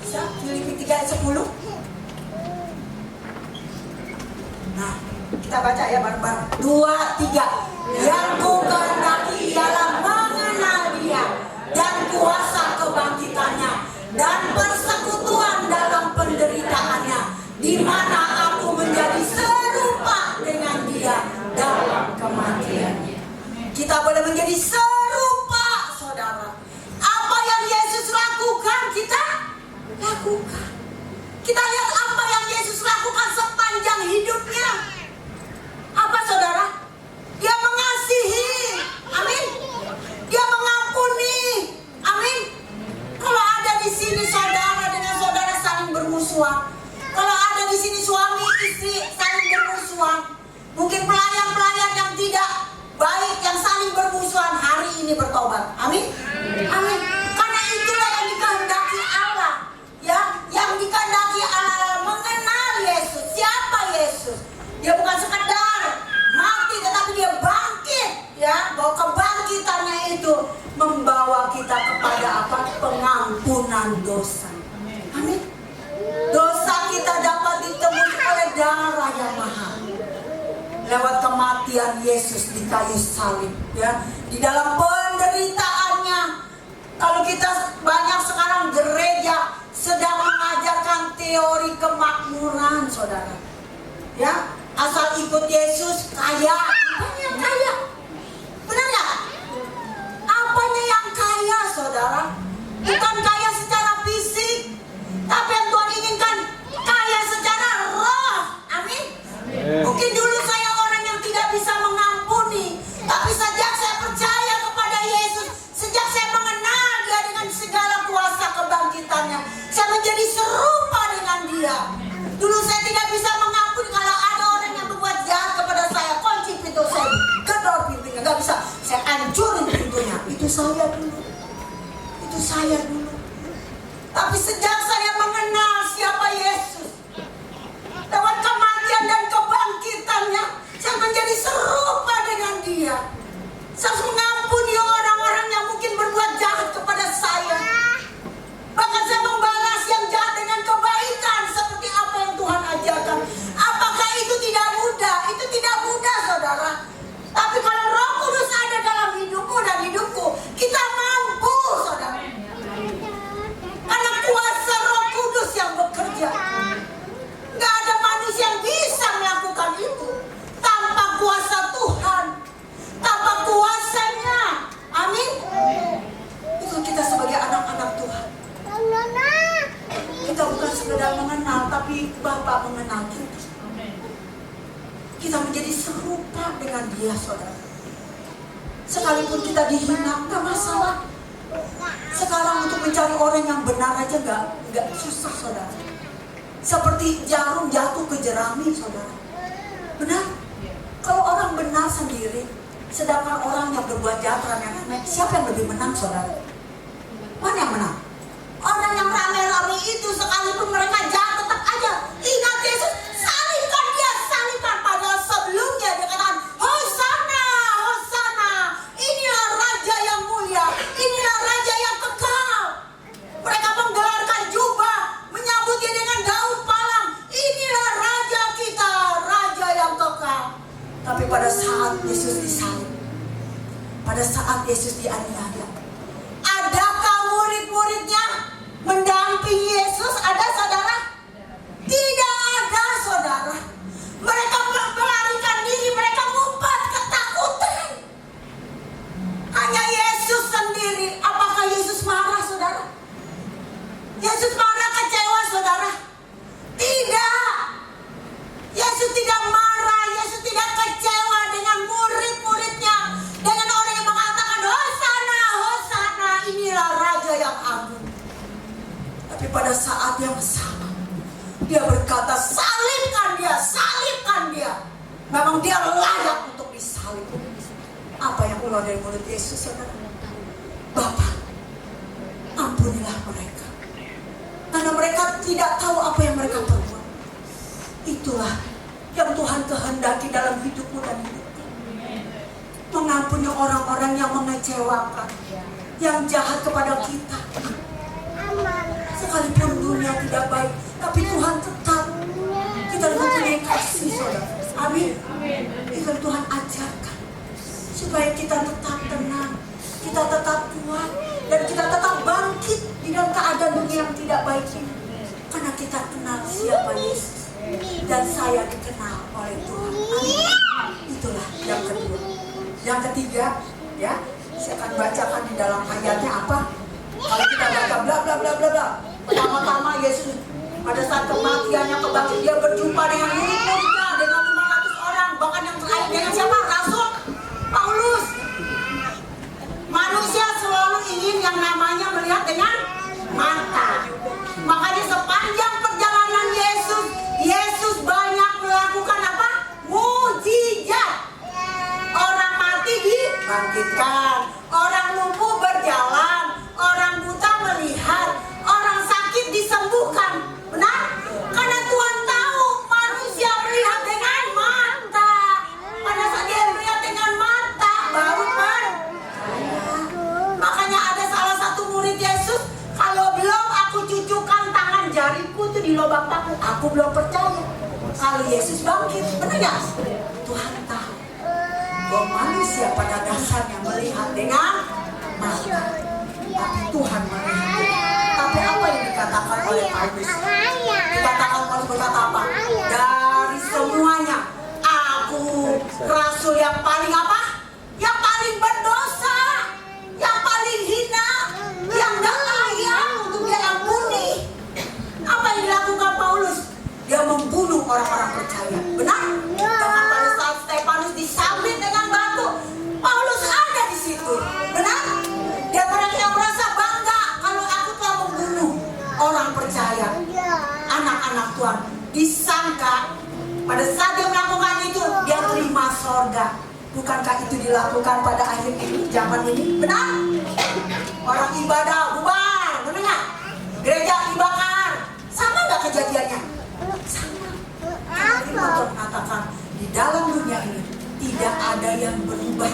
Bisa? Filipi 3 ayat 10. Nah, kita baca ya bareng-bareng. 2, 3. Yang ku kehendaki ialah mengenal Dia dan kuasa kebangkitannya dan persekutuan dalam penderitaannya, di mana aku menjadi serupa dengan Dia dalam kemuliaan. ini bertobat. Amin. Amin. Karena itulah yang dikehendaki Allah. Ya, yang dikehendaki Allah mengenal Yesus. Siapa Yesus? Dia bukan sekedar mati, tetapi dia bangkit. Ya, bahwa kebangkitannya itu membawa kita kepada apa? Pengampunan dosa. Amin. Dosa kita dapat ditebus oleh darah yang mahal lewat kematian Yesus di kayu salib. Ya, di dalam penderitaannya. Kalau kita banyak sekarang gereja sedang mengajarkan teori kemakmuran, saudara. Ya, asal ikut Yesus kaya. Apanya yang kaya? Benar nggak? Apanya yang kaya, saudara? Bukan kaya secara fisik, tapi yang Tuhan inginkan kaya secara roh. Amin. Mungkin dulu saya orang yang tidak bisa mengampuni, tapi sejak saya percaya kepada Yesus, sejak saya mengenal Dia dengan segala kuasa kebangkitannya, saya menjadi serupa dengan Dia. Dulu saya tidak bisa mengampuni. Kalau ada orang yang berbuat jahat kepada saya, kunci pintu saya, gedor pintunya, nggak bisa, saya hancurin pintunya. Itu saya dulu. Itu saya dulu. Tapi sejak saya mengenal siapa Yesus, lewat kematian dan kebangkitannya, saya menjadi serupa dengan Dia. Saya harus mengampuni orang-orang yang mungkin berbuat jahat kepada saya. Bahkan saya membalas yang jahat dengan kebaikan seperti apa yang Tuhan ajarkan. Apakah itu tidak mudah? Itu tidak mudah, saudara. Tapi kalau Roh Kudus ada dalam hidupmu dan hidupku, kita mampu, saudara. Karena kuasa Roh Kudus yang bekerja. Gak ada manusia yang bisa melakukan itu tanpa kuasa Tuhan, tanpa kuasanya. Amin. Itu kita sebagai anak-anak Tuhan. Kita bukan sekedar mengenal, tapi Bapa mengenal kita. Kita menjadi serupa dengan Dia, saudara. Sekalipun kita dihina, gak masalah. Sekarang untuk mencari orang yang benar aja gak susah, saudara. Seperti jarum jatuh ke jerami, saudara. Benar? Kalau orang benar sendiri, sedangkan orang yang berbuat jahat rame-rame, siapa yang lebih menang, saudara? Mana yang menang? Orang yang rame-rame itu sekalipun mereka jahat tetap aja ingat Yesus, salibkan Dia, salibkan. Padahal sebelumnya dia katakan, Hosana, Hosana, inilah Raja yang mulia, inilah Raja yang kekal. Mereka menggelarkan jubah, menyambut Dia dengan daun palang. Inilah Raja kita, Raja yang kekal. Tapi pada saat Yesus disalib, pada saat Yesus dianiaya, adakah murid-muridnya mendampingi Yesus? Ada, saudara? Tidak ada, saudara. Mereka melarikan diri, mereka ngumpet ketakutan. Hanya Yesus sendiri. Apakah Yesus marah, saudara? Yesus marah, kecewa, saudara? Tidak. Yesus tidak marah, Yesus tidak kecewa dengan murid-muridnya, dengan orang yang mengatakan, Hosana, Hosana, inilah Raja yang agung. Tapi pada saat yang sama, Dia berkata, salibkan Dia, salibkan Dia. Memang Dia layak untuk disalib. Apa yang keluar dari mulut Yesus, saudara? Bapa, ampunilah mereka, karena mereka tidak tahu apa yang mereka perbuat. Itulah yang Tuhan kehendaki dalam hidupmu dan hidupku. Mengampuni orang-orang yang mengecewakan, yang jahat kepada kita. Sekalipun dunia tidak baik, tapi Tuhan tetap, kita mempunyai kasih, saudara. Amin. Itu Tuhan ajarkan supaya kita tetap tenang, kita tetap kuat, dan kita tetap bangkit di dalam keadaan dunia yang tidak baik ini. Karena kita kenal siapa Yesus, dan saya dikenal oleh Tuhan. Amin. Itulah yang kedua. Yang ketiga, ya, saya akan bacakan di dalam ayatnya apa. Kalau kita baca bla bla bla bla bla, pertama-tama Yesus pada saat kematiannya kebangkitan, Dia berjumpa dengan murid-muridnya, dengan 500 orang, bahkan yang terakhir dengan siapa? Rasul Paulus. Manusia selalu ingin yang namanya melihat dengan mata. Makanya sepanjang perjalanan Yesus, Yesus banyak melakukan apa? Mujizat. Orang mati dibangkitkan, orang Kalau belum aku cucukkan tangan jariku tuh di lubang paku, aku belum percaya kalau Yesus bangkit. Benar nggak? Tuhan tahu bahwa manusia pada dasarnya melihat dengan mata, tapi Tuhan melihat. Tapi apa yang dikatakan oleh Paulus? Dikatakan Paulus berkata apa? Dari semuanya, aku rasul yang paling apa? Yang paling berdosa, yang paling hina, yang gak layak untuk diampuni. Apa yang dilakukan Paulus? Dia membunuh orang-orang percaya. Benar? Dengan pada saat Stefanus disambit dengan batu, Paulus ada di situ. Benar? Dia merasa bangga kalau aku telah membunuh orang percaya, anak-anak Tuhan. Disangka pada saat dia melakukan itu, dia terima sorga. Bukankah itu dilakukan pada akhir ini, zaman ini? Benar? Orang ibadah bubar, benar nggak? Gereja dibakar. Sama nggak kejadiannya? Sama. Karena Tuhan mengatakan di dalam dunia ini tidak ada yang berubah,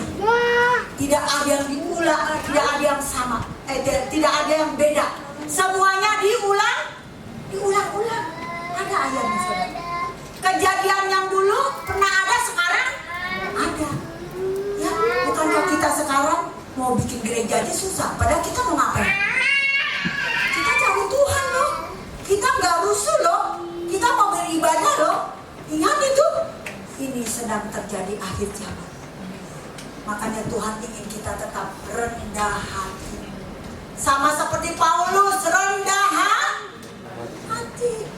tidak ada yang diulang, tidak ada yang sama, tidak ada yang beda. Semuanya diulang-ulang. Ada ayatnya, saudara. Kejadian yang dulu pernah ada, sekarang ada. Ya, bukankah kita sekarang mau bikin gereja aja susah, padahal kita mau ngapain? Kita cari Tuhan loh. Kita nggak rusuh loh. Kita mau beribadah loh. Ingat itu. Ini sedang terjadi akhir zaman. Makanya Tuhan ingin kita tetap rendah hati. Sama seperti Paulus, rendah hati.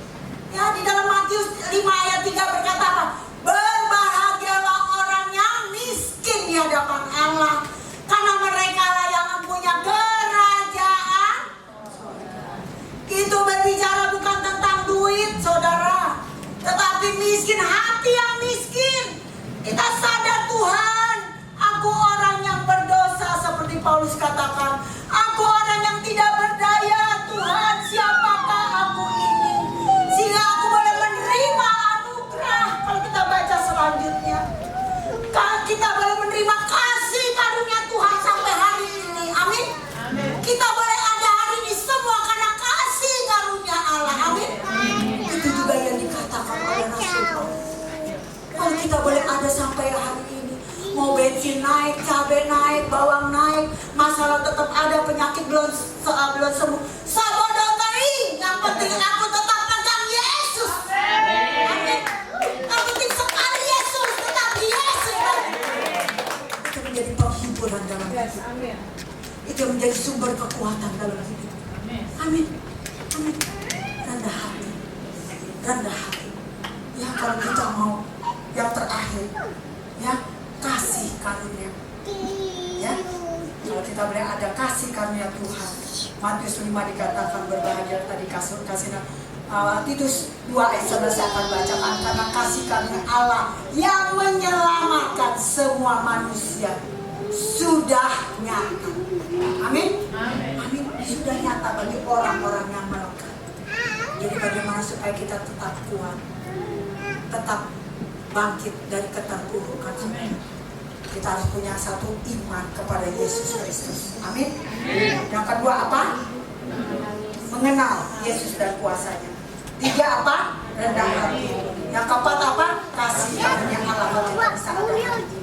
Ya, di dalam Matius 5 ayat 3 berkata apa? Berbahagialah orang yang miskin di hadapan Allah, karena mereka lah yang mempunyai kerajaan. Itu berbicara bukan tentang duit, saudara, tetapi miskin hati, yang miskin. Kita sadar Tuhan, aku orang yang berdosa, seperti Paulus katakan, aku orang yang tidak berdaya. Tuhan, siapakah aku ini sehingga aku boleh menerima anugerah? Kalau kita baca selanjutnya, kalau kita boleh menerima kasih karunia Tuhan sampai hari ini, amin. Kita boleh ada hari ini semua karena kasih karunia Allah, amin. Itu juga yang dikatakan oleh Rasul Paulus. Kalau kita boleh ada sampai hari ini, mau bensin naik, cabai naik, bawang naik, masalah tetap ada, penyakit belum sembuh, sabodo tering, yang penting aku tetap pegang Yesus, amin. Yang penting sekali Yesus, tetap Yesus. Itu menjadi penghiburan dalam hidup. Itu menjadi sumber kekuatan dalam hidup. Amin. Amin. Rendah hati. Rendah hati. Ya, kalau kita mau yang terakhir, ya, kasih karunia. Ya, kalau kita boleh ada kasih karunia Tuhan. Matius 5 dikatakan berbahagia tadi kasih. Titus 2 ayat 11 saya akan bacakan, karena kasih karunia Allah yang menyelamatkan semua manusia sudah nyata. Amin. Amin. Sudah nyata bagi orang-orang yang melekat. Jadi bagaimana supaya kita tetap kuat, tetap bangkit dari keterpurukan. Kita harus punya satu iman kepada Yesus Kristus. Amin. Yang kedua apa? Mengenal Yesus dan kuasanya. 3 apa? Rendah hati. Yang keempat apa? Kasih karunia Allah bagi kita bisa ada hati.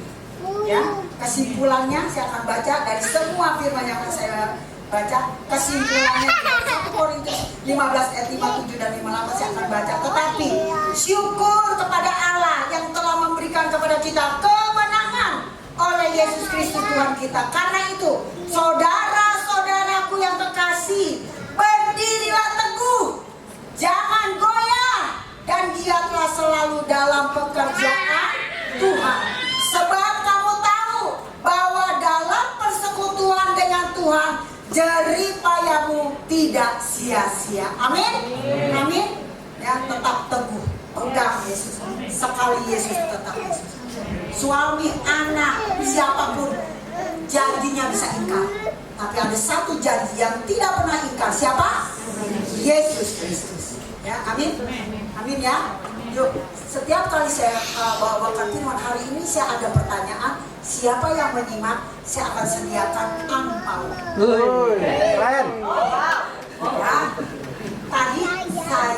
Ya, kesimpulannya saya akan baca dari semua firman yang akan saya baca. Kesimpulannya 1 Korintus 15 ayat 57 dan 58 saya akan baca. Tetapi syukur kepada Allah yang telah memberikan kepada kita kemenangan oleh Yesus Kristus Tuhan kita. Karena itu, saudara-saudaraku yang terkasih, berdirilah teguh, jangan goyah, dan giatlah selalu dalam pekerjaan Tuhan. Sebab kamu tahu bahwa dalam persekutuan dengan Tuhan, jerih payahmu tidak sia-sia. Amin. Amin. Ya, tetap teguh, pegang Yesus. Sekali Yesus, tetap Yesus. Suami, anak, siapapun janjinya bisa ingkar, tapi ada satu janji yang tidak pernah ingkar. Siapa? Yesus Kristus. Ya, amin. Amin ya. Yuk, setiap kali saya bawakan firman hari ini, saya ada pertanyaan. Siapa yang menyimak, saya akan sediakan angpau. Keren.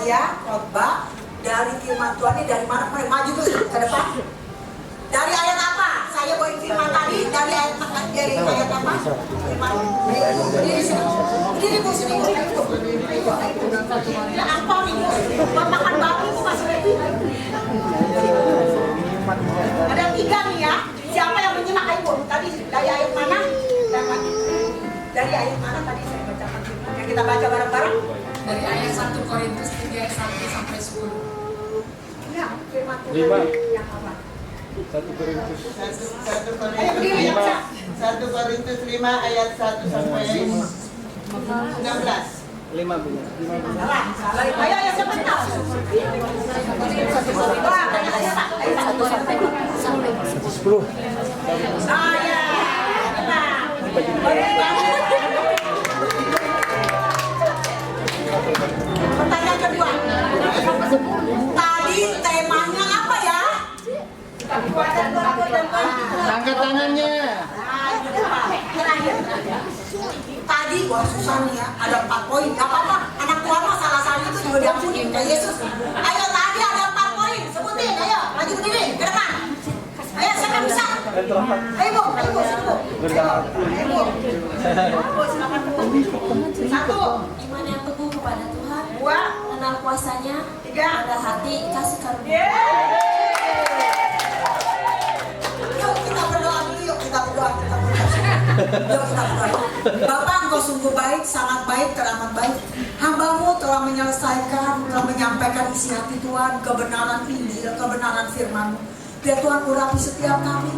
saya khotbah dari firman Tuhan ini. Dari mana? Maju ke depan. Dari ayat apa? Saya bawain firman tadi dari ayat apa? Firman. Berdiri sini. Berdiri Bu sini. Ya apa nih? Makan babi Bu masih ready. Ada 3 nih ya. Siapa yang menyimak Ibu? Tadi dari ayat mana? Dari ayat mana tadi saya bacakan firman? Yang kita baca bareng-bareng. Dari ayat 1 Korintus 3 ayat 1 sampai 10. Ya, firman Tuhan. 5. Yang apa? 1 Korintus 1 Korintus 5 ayat 1 sampai 16. 5 benar. Ayo siapa tahu? Wah, tanya saya Pak. Ayo Pak. 10. Ya. Pertanyaan kedua. Tadi temanya apa ya? Angkat tangannya. Terakhir. Tadi wah susah nih ya, ada 4 poin. Gak apa-apa, anak Tuhan mah salah itu juga diampuni oleh Yesus. Ayo tadi ada 4 poin, sebutin. Ayo, maju berdiri ke depan. Ayo, siapa yang bisa? Ayo Bu, sini Bu. Ayo Bu, silakan Bu. 1. Iman yang teguh kepada Tuhan, 2. kenal kuasanya, 3. ada hati kasih karunia. Yuk kita berdoa dulu, yuk kita berdoa. Bapak, Engkau sungguh baik, sangat baik, teramat baik. Hamba-Mu telah menyelesaikan, telah menyampaikan isi hati Tuhan, kebenaran Injil, kebenaran firman-Mu. Biar Tuhan urapi setiap kami,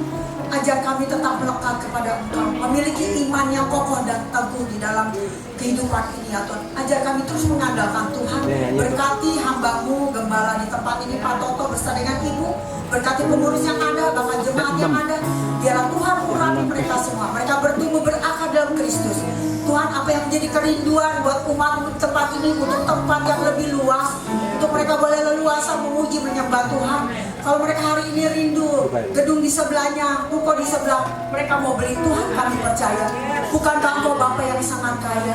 ajar kami tetap melekat kepada Engkau, memiliki iman yang kokoh dan teguh di dalam kehidupan ini ya Tuhan. Ajar kami terus mengandalkan Tuhan. Berkati hamba-Mu, gembala di tempat ini, Pak Toto bersama dengan Ibu. Berkati pengurus yang ada, bahkan jemaat yang ada. Biarlah Tuhan urapi mereka semua. Mereka bertumbuh berakar dalam Kristus. Tuhan, apa yang menjadi kerinduan buat umat tempat ini, untuk tempat yang lebih luas, untuk mereka boleh leluasa memuji menyembah Tuhan. Kalau mereka hari ini rindu gedung di sebelahnya, ruko di sebelah, mereka mau beli. Tuhan, kami percaya, bukankah Engkau Bapa yang sangat kaya?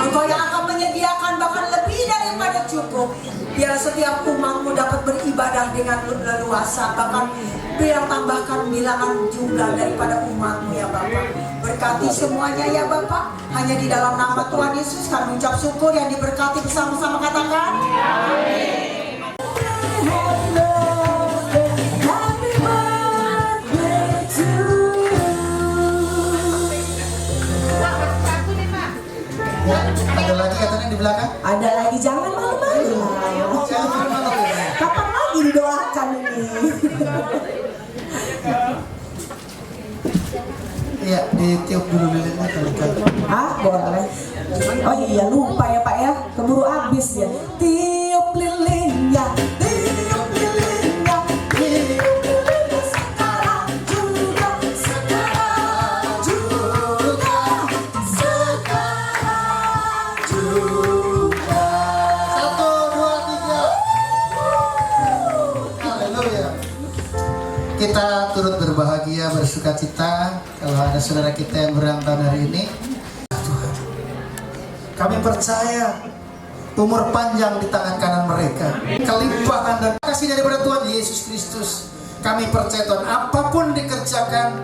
Engkau yang akan menyediakan bahkan lebih daripada cukup. Biar setiap umat-Mu dapat beribadah dengan leluasa, bahkan biar tambahkan bilangan jumlah daripada umat-Mu ya Bapak. Berkati semuanya ya Bapak. Hanya di dalam nama Tuhan Yesus kami ucap syukur, yang diberkati bersama-sama katakan amin. Ada lagi katanya di belakang. Ada lagi, jangan malu-malu. Kapan lagi didoakan ini? Iya, ditiup dulu lilinnya kali-kali. Boleh. Oh iya, lupa ya Pak ya. Keburu habis ya. Tiup lilinnya, tiup lilinnya, tiup lilinnya sekarang juga, sekarang juga, sekarang juga. 1, 2, 3. Haleluya. Kita turut berbahagia, bersuka cita kalau ada saudara kita yang berantau hari ini. Tuhan, kami percaya umur panjang di tangan kanan mereka, kelimpahan dan kasih daripada Tuhan Yesus Kristus. Kami percaya Tuhan, apapun dikerjakan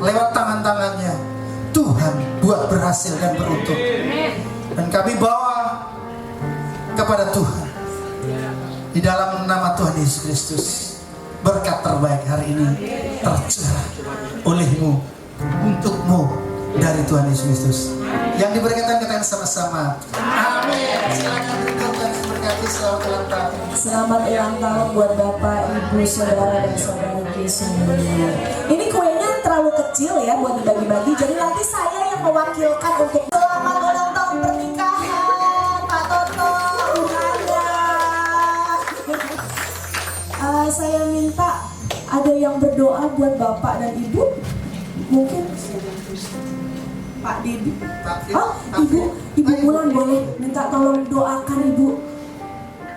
lewat tangan-tangannya, Tuhan buat berhasil dan beruntung. Dan kami bawa kepada Tuhan di dalam nama Tuhan Yesus Kristus. Berkat terbaik hari ini tercurah oleh-Mu, untuk-Mu, dari Tuhan Yesus Kristus. Yang diberkati kita sama-sama. Amin. Silakan duduk dan diberkati. Selamat ulang tahun. Selamat ulang tahun buat Bapak, Ibu, Saudara, dan Saudari semuanya. Ini kuenya terlalu kecil ya buat dibagi-bagi. Jadi nanti saya yang mewakilkan untuk selamat ulang tahun pernikahan Pak Toto. Saya minta ada yang berdoa buat Bapak dan Ibu. Mungkin Pak Didi. Oh, Ibu Mulan boleh minta tolong doakan Ibu.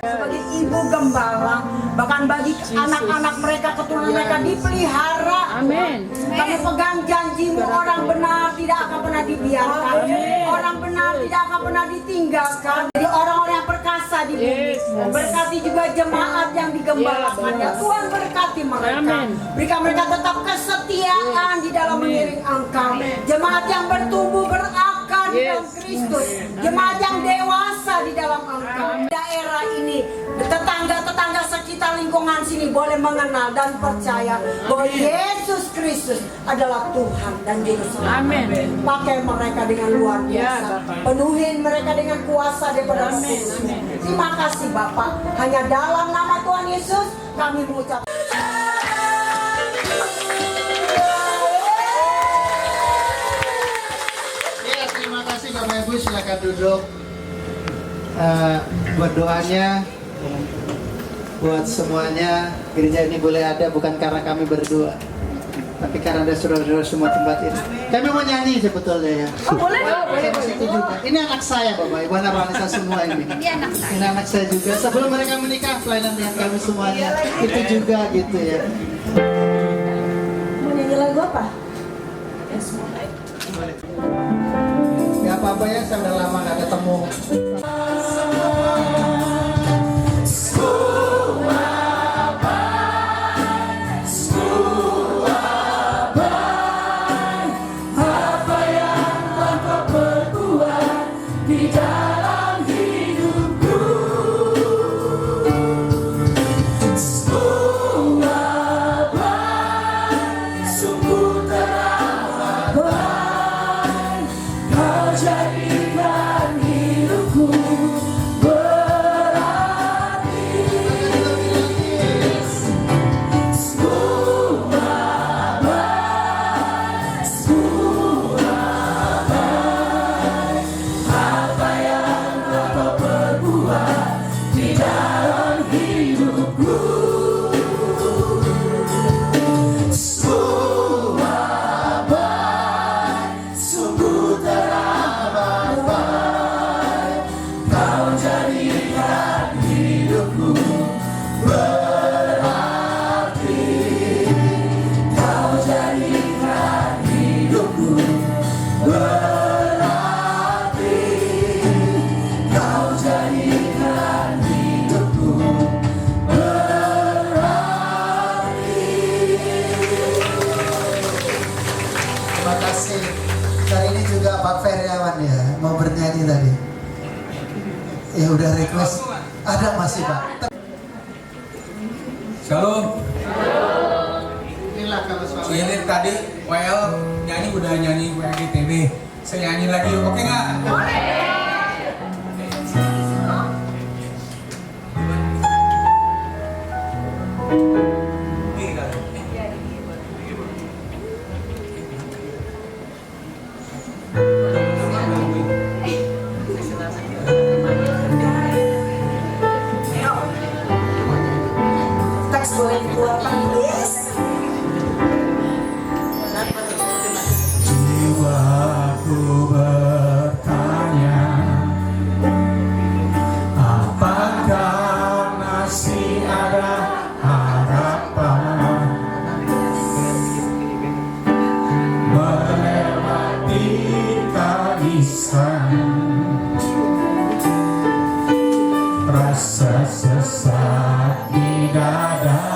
Sebagai ibu gembala, bahkan bagi anak-anak mereka, keturunan mereka dipelihara. Amin. Kami pegang janji-Mu, orang benar tidak akan pernah dibiarkan. Orang benar tidak akan pernah ditinggalkan. Jadi orang-orang yang perkasa di bumi. Berkati juga jemaat yang digembalakannya. Tuhan berkati mereka. Berikan mereka tetap kesetiaan di dalam mengiring Engkau. Jemaat yang bertumbuh berakar di dalam Kristus. Jemaat yang dewasa di dalam Engkau. Daerah ini, tetangga-tetangga sekitar lingkungan sini boleh mengenal dan percaya bahwa Yesus Kristus adalah Tuhan dan Juru Selamat. Pakai mereka dengan luar biasa. Penuhin mereka dengan kuasa daripada Roh Kudus. Terima kasih Bapak. Hanya dalam nama Tuhan Yesus kami mengucap. Ya, terima kasih Bapak Ibu, silakan duduk. Buat doanya, buat semuanya, gereja ini boleh ada bukan karena kami berdua, tapi karena ada saudara-saudara semua tempat ini. Kami mau nyanyi sebetulnya ya. Oh, boleh. Itu juga. Ini anak saya Bapak Ibu, anak Vanessa semua ini. Ini anak saya juga. Sebelum mereka menikah, pelayanan dengan kami semuanya. Itu juga gitu ya. Mau nyanyi lagu apa? Ya apa-apa ya, saya udah lama gak ketemu. Terima kasih. Kali ini juga Pak Feriawan ya mau bernyanyi tadi. Ya udah request. Ada masih Pak. Shalom. Inilah kalau suami. Ini tadi WL nyanyi udah nyanyi WGTV. Saya nyanyi lagi, oke nggak? Teks boleh dikeluarkan please. Jiwaku bertanya, apakah masih ada harapan melewati kegisan, rasa sesak di dada,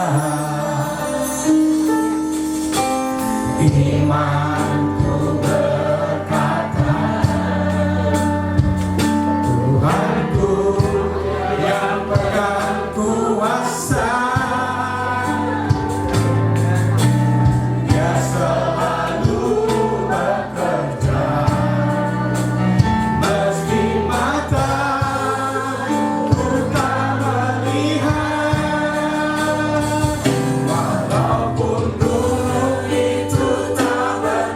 imanku berkata, Tuhanku yang pegang kuasa, Dia selalu bekerja, meski mata ku tak melihat, walaupun gunung itu tak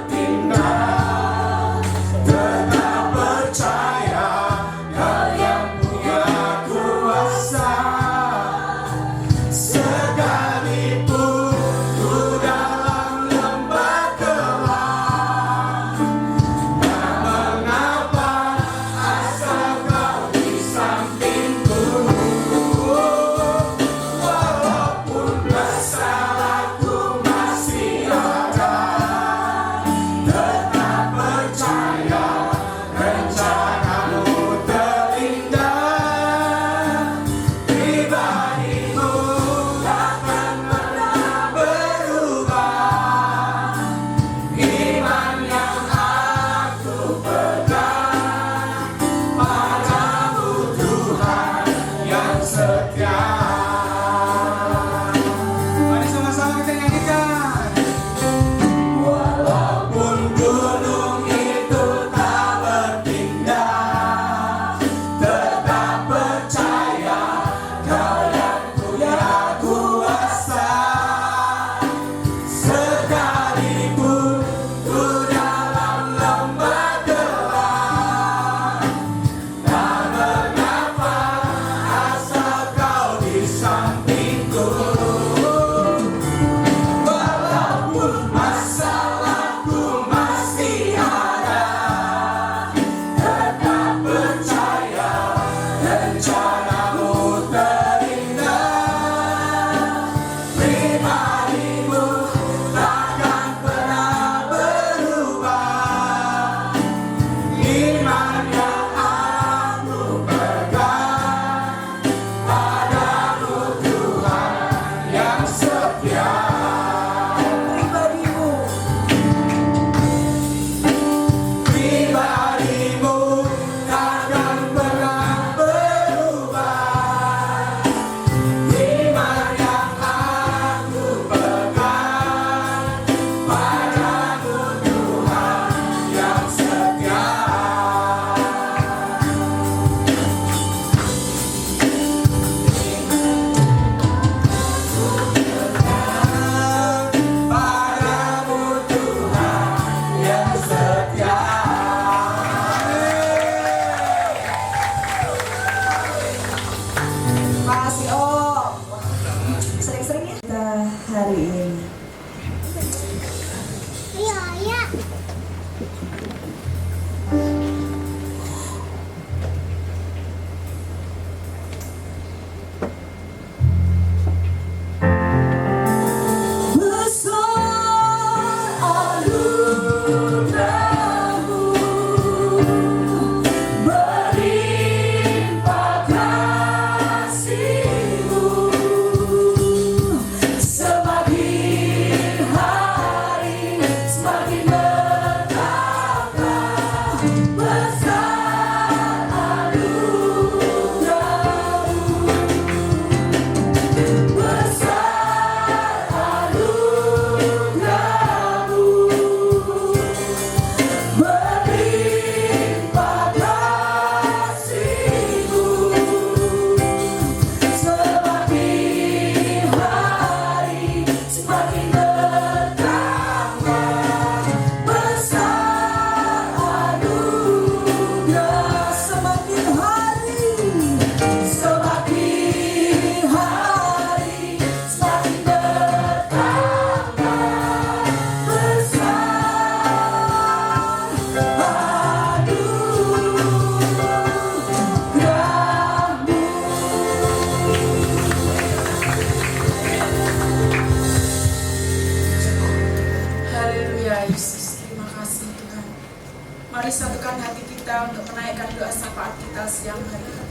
menaikkan doa syafaat kita siang hari ini.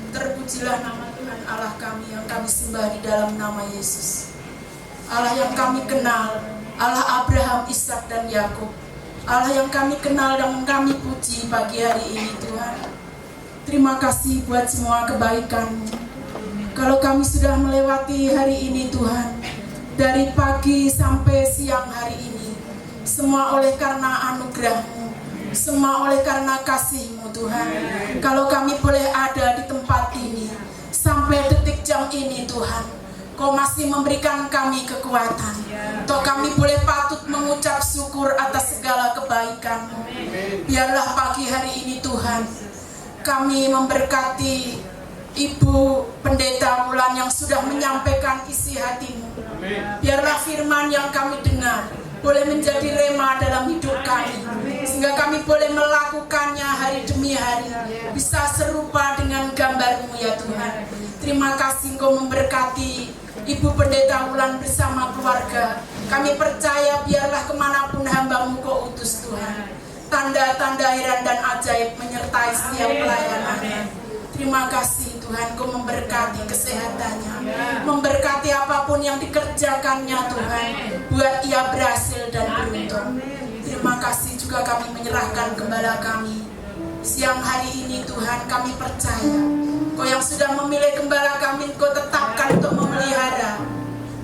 Terpujilah nama Tuhan Allah kami yang kami sembah di dalam nama Yesus. Allah yang kami kenal, Allah Abraham, Ishak dan Yakub. Allah yang kami kenal dan kami puji pagi hari ini Tuhan. Terima kasih buat semua kebaikan-Mu. Kalau kami sudah melewati hari ini Tuhan, dari pagi sampai siang hari ini, semua oleh karena anugerah-Mu, semua oleh karena kasih-Mu Tuhan. Kalau kami boleh ada di tempat ini sampai detik jam ini Tuhan, Kau masih memberikan kami kekuatan. Toh kami boleh patut mengucap syukur atas segala kebaikan-Mu. Biarlah pagi hari ini Tuhan, kami memberkati Ibu Pendeta Wulan yang sudah menyampaikan isi hati-Mu. Biarlah firman yang kami dengar boleh menjadi rema dalam hidup kami, sehingga kami boleh melakukannya hari demi hari, bisa serupa dengan gambar-Mu ya Tuhan. Terima kasih Engkau memberkati Ibu Pendeta Wulan bersama keluarga. Kami percaya biarlah kemanapun hamba-Mu Kau utus Tuhan, tanda-tanda heran dan ajaib menyertai setiap pelayanannya. Terima kasih Tuhan, Kau memberkati kesehatannya, memberkati apapun yang dikerjakannya Tuhan, buat ia berhasil dan beruntung. Terima kasih juga kami menyerahkan gembala kami siang hari ini Tuhan. Kami percaya Kau yang sudah memilih gembala kami, Kau tetapkan untuk memelihara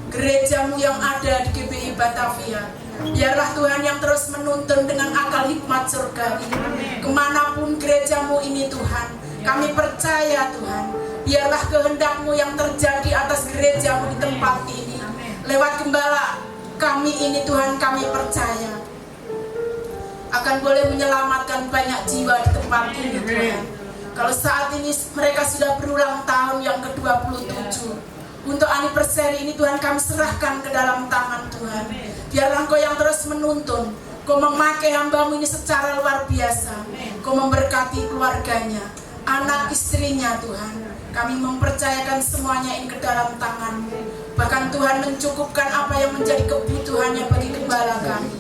gereja-Mu yang ada di GBI Batavia. Biarlah Tuhan yang terus menuntun dengan akal hikmat surgawi kemanapun gereja-Mu ini Tuhan. Kami percaya Tuhan, biarlah kehendak-Mu yang terjadi atas gereja-Mu di tempat ini. Lewat gembala kami ini Tuhan, kami percaya akan boleh menyelamatkan banyak jiwa di tempat ini Tuhan. Kalau saat ini mereka sudah berulang tahun yang ke-27, untuk anniversary ini Tuhan kami serahkan ke dalam tangan Tuhan. Biarlah Engkau yang terus menuntun, Kau memakai hamba-Mu ini secara luar biasa. Kau memberkati keluarganya, anak istrinya Tuhan. Kami mempercayakan semuanya ini ke dalam tangan-Mu. Bahkan Tuhan mencukupkan apa yang menjadi kebutuhannya bagi gembala kami.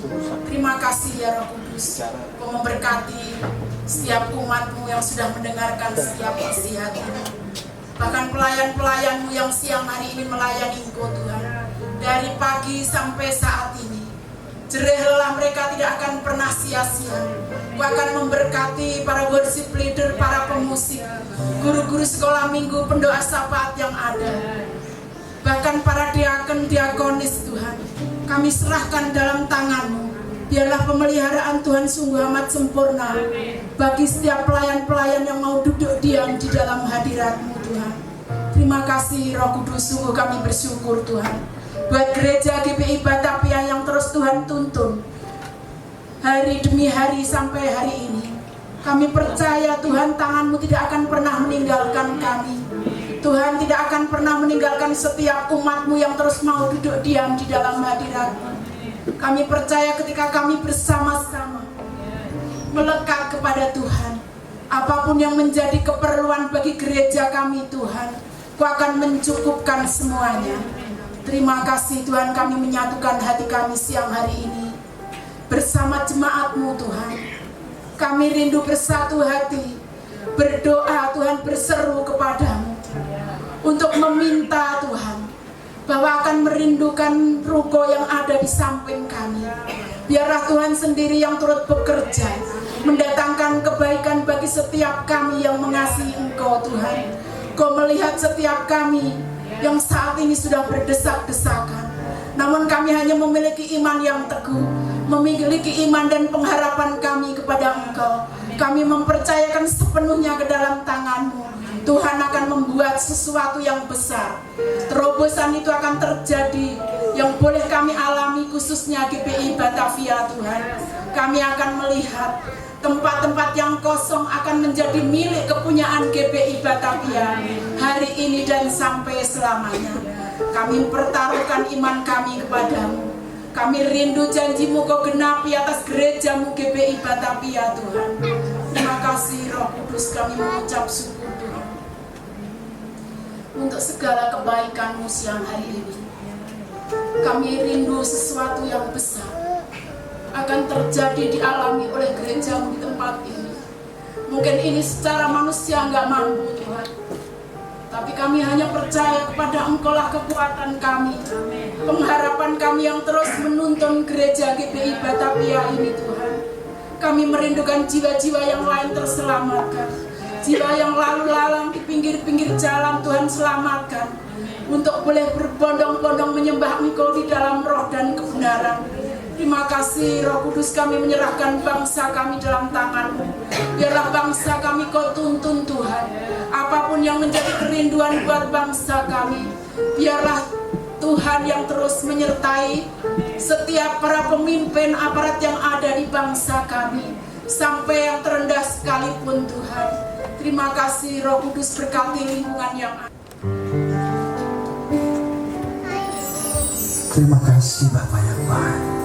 Terima kasih ya Roh Kudus. Kau memberkati setiap umat-Mu yang sudah mendengarkan setiap isi hati-Mu. Bahkan pelayan-pelayan-Mu yang siang hari ini melayani Engkau Tuhan, dari pagi sampai saat ini, jerih lelah mereka tidak akan pernah sia-sia. Kau akan memberkati para worship leader, para pemusik, guru-guru sekolah minggu, pendoa syafaat yang ada, bahkan para diakon, diakonis Tuhan. Kami serahkan dalam tangan-Mu. Biarlah pemeliharaan Tuhan sungguh amat sempurna bagi setiap pelayan-pelayan yang mau duduk diam di dalam hadirat-Mu Tuhan. Terima kasih Roh Kudus, sungguh kami bersyukur Tuhan buat gereja GBI Batavia yang terus Tuhan tuntun hari demi hari sampai hari ini. Kami percaya Tuhan, tangan-Mu tidak akan pernah meninggalkan kami. Tuhan tidak akan pernah meninggalkan setiap umat-Mu yang terus mau duduk diam di dalam hadirat-Mu. Kami percaya ketika kami bersama-sama melekat kepada Tuhan, apapun yang menjadi keperluan bagi gereja kami Tuhan, Kau akan mencukupkan semuanya. Terima kasih Tuhan, kami menyatukan hati kami siang hari ini bersama jemaat-Mu Tuhan. Kami rindu bersatu hati, berdoa Tuhan, berseru kepadamu untuk meminta Tuhan bahwa akan merindukan ruko yang ada di samping kami. Biarlah Tuhan sendiri yang turut bekerja, mendatangkan kebaikan bagi setiap kami yang mengasihi Engkau Tuhan. Kau melihat setiap kami yang saat ini sudah berdesak-desakan, namun kami hanya memiliki iman yang teguh, memiliki iman dan pengharapan kami kepada Engkau. Kami mempercayakan sepenuhnya ke dalam tangan-Mu. Tuhan akan membuat sesuatu yang besar. Terobosan itu akan terjadi yang boleh kami alami, khususnya GBI Batavia Tuhan. Kami akan melihat tempat-tempat yang kosong akan menjadi milik kepunyaan GBI Batavia hari ini dan sampai selamanya. Kami pertaruhkan iman kami kepadamu. Kami rindu janji-Mu Kau genapi atas gereja-Mu GBI Batavia Tuhan. Terima kasih Roh Kudus, kami mengucap syukur Tuhan untuk segala kebaikan-Mu siang hari ini. Kami rindu sesuatu yang besar akan terjadi dialami oleh gereja-Mu di tempat ini. Mungkin ini secara manusia nggak mampu Tuhan, tapi kami hanya percaya kepada Engkau-lah kekuatan kami, pengharapan kami yang terus menuntun gereja GBI Batavia ini Tuhan. Kami merindukan jiwa-jiwa yang lain terselamatkan, jiwa yang lalu lalang di pinggir-pinggir jalan Tuhan selamatkan, untuk boleh berbondong-bondong menyembah Engkau di dalam roh dan kebenaran. Terima kasih Roh Kudus, kami menyerahkan bangsa kami dalam tangan-Mu. Biarlah bangsa kami Kau tuntun Tuhan. Apapun yang menjadi kerinduan buat bangsa kami, biarlah Tuhan yang terus menyertai setiap para pemimpin aparat yang ada di bangsa kami, sampai yang terendah sekalipun Tuhan. Terima kasih Roh Kudus, berkati lingkungan yang ada. Terima kasih Bapak yang baik.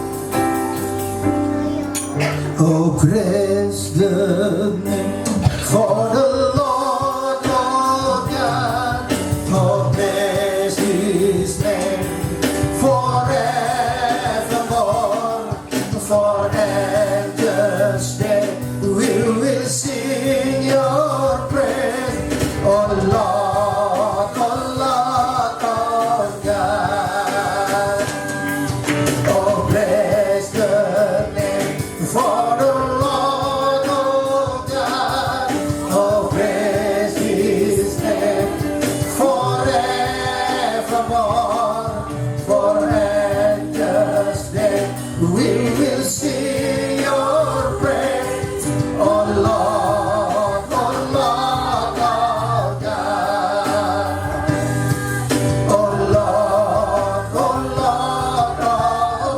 Oh, praise the name for the Lord of God. Oh, praise His name forevermore. For endless day we will sing Your praise. Oh Lord of God. Oh, bless the name for the Lord of God. Oh, praise His name forevermore. For endless day we will sing Your praise. Oh Lord of God. Oh Lord of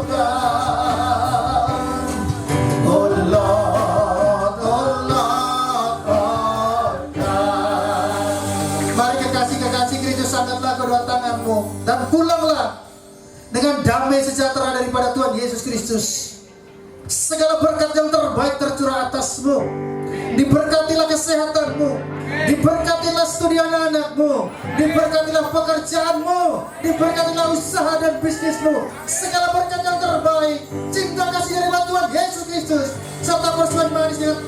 God. Oh Lord of God. Mari kekasih-kekasih Kristus, angkatlah kedua tanganmu dan pulanglah dengan damai sejahtera daripada Tuhan Yesus Kristus. Segala berkat yang terbaik tercurah atasmu. Diberkatilah kesehatanmu, diberkatilah studi anak-anakmu, diberkatilah pekerjaanmu, diberkatilah usaha dan bisnismu. Segala berkat yang terbaik, cinta kasih dari Tuhan Yesus Kristus, serta persuan manis dengan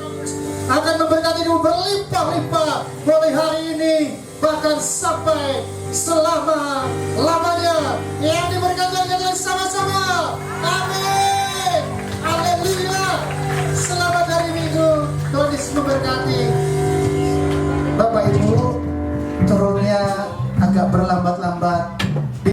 akan memberkatimu berlimpah-limpah mulai hari ini, bahkan sampai selama-lamanya. Yang diberkati kita sama-sama. Amin. Haleluya. Selamat hari Minggu. Tuhan Yesus memberkati.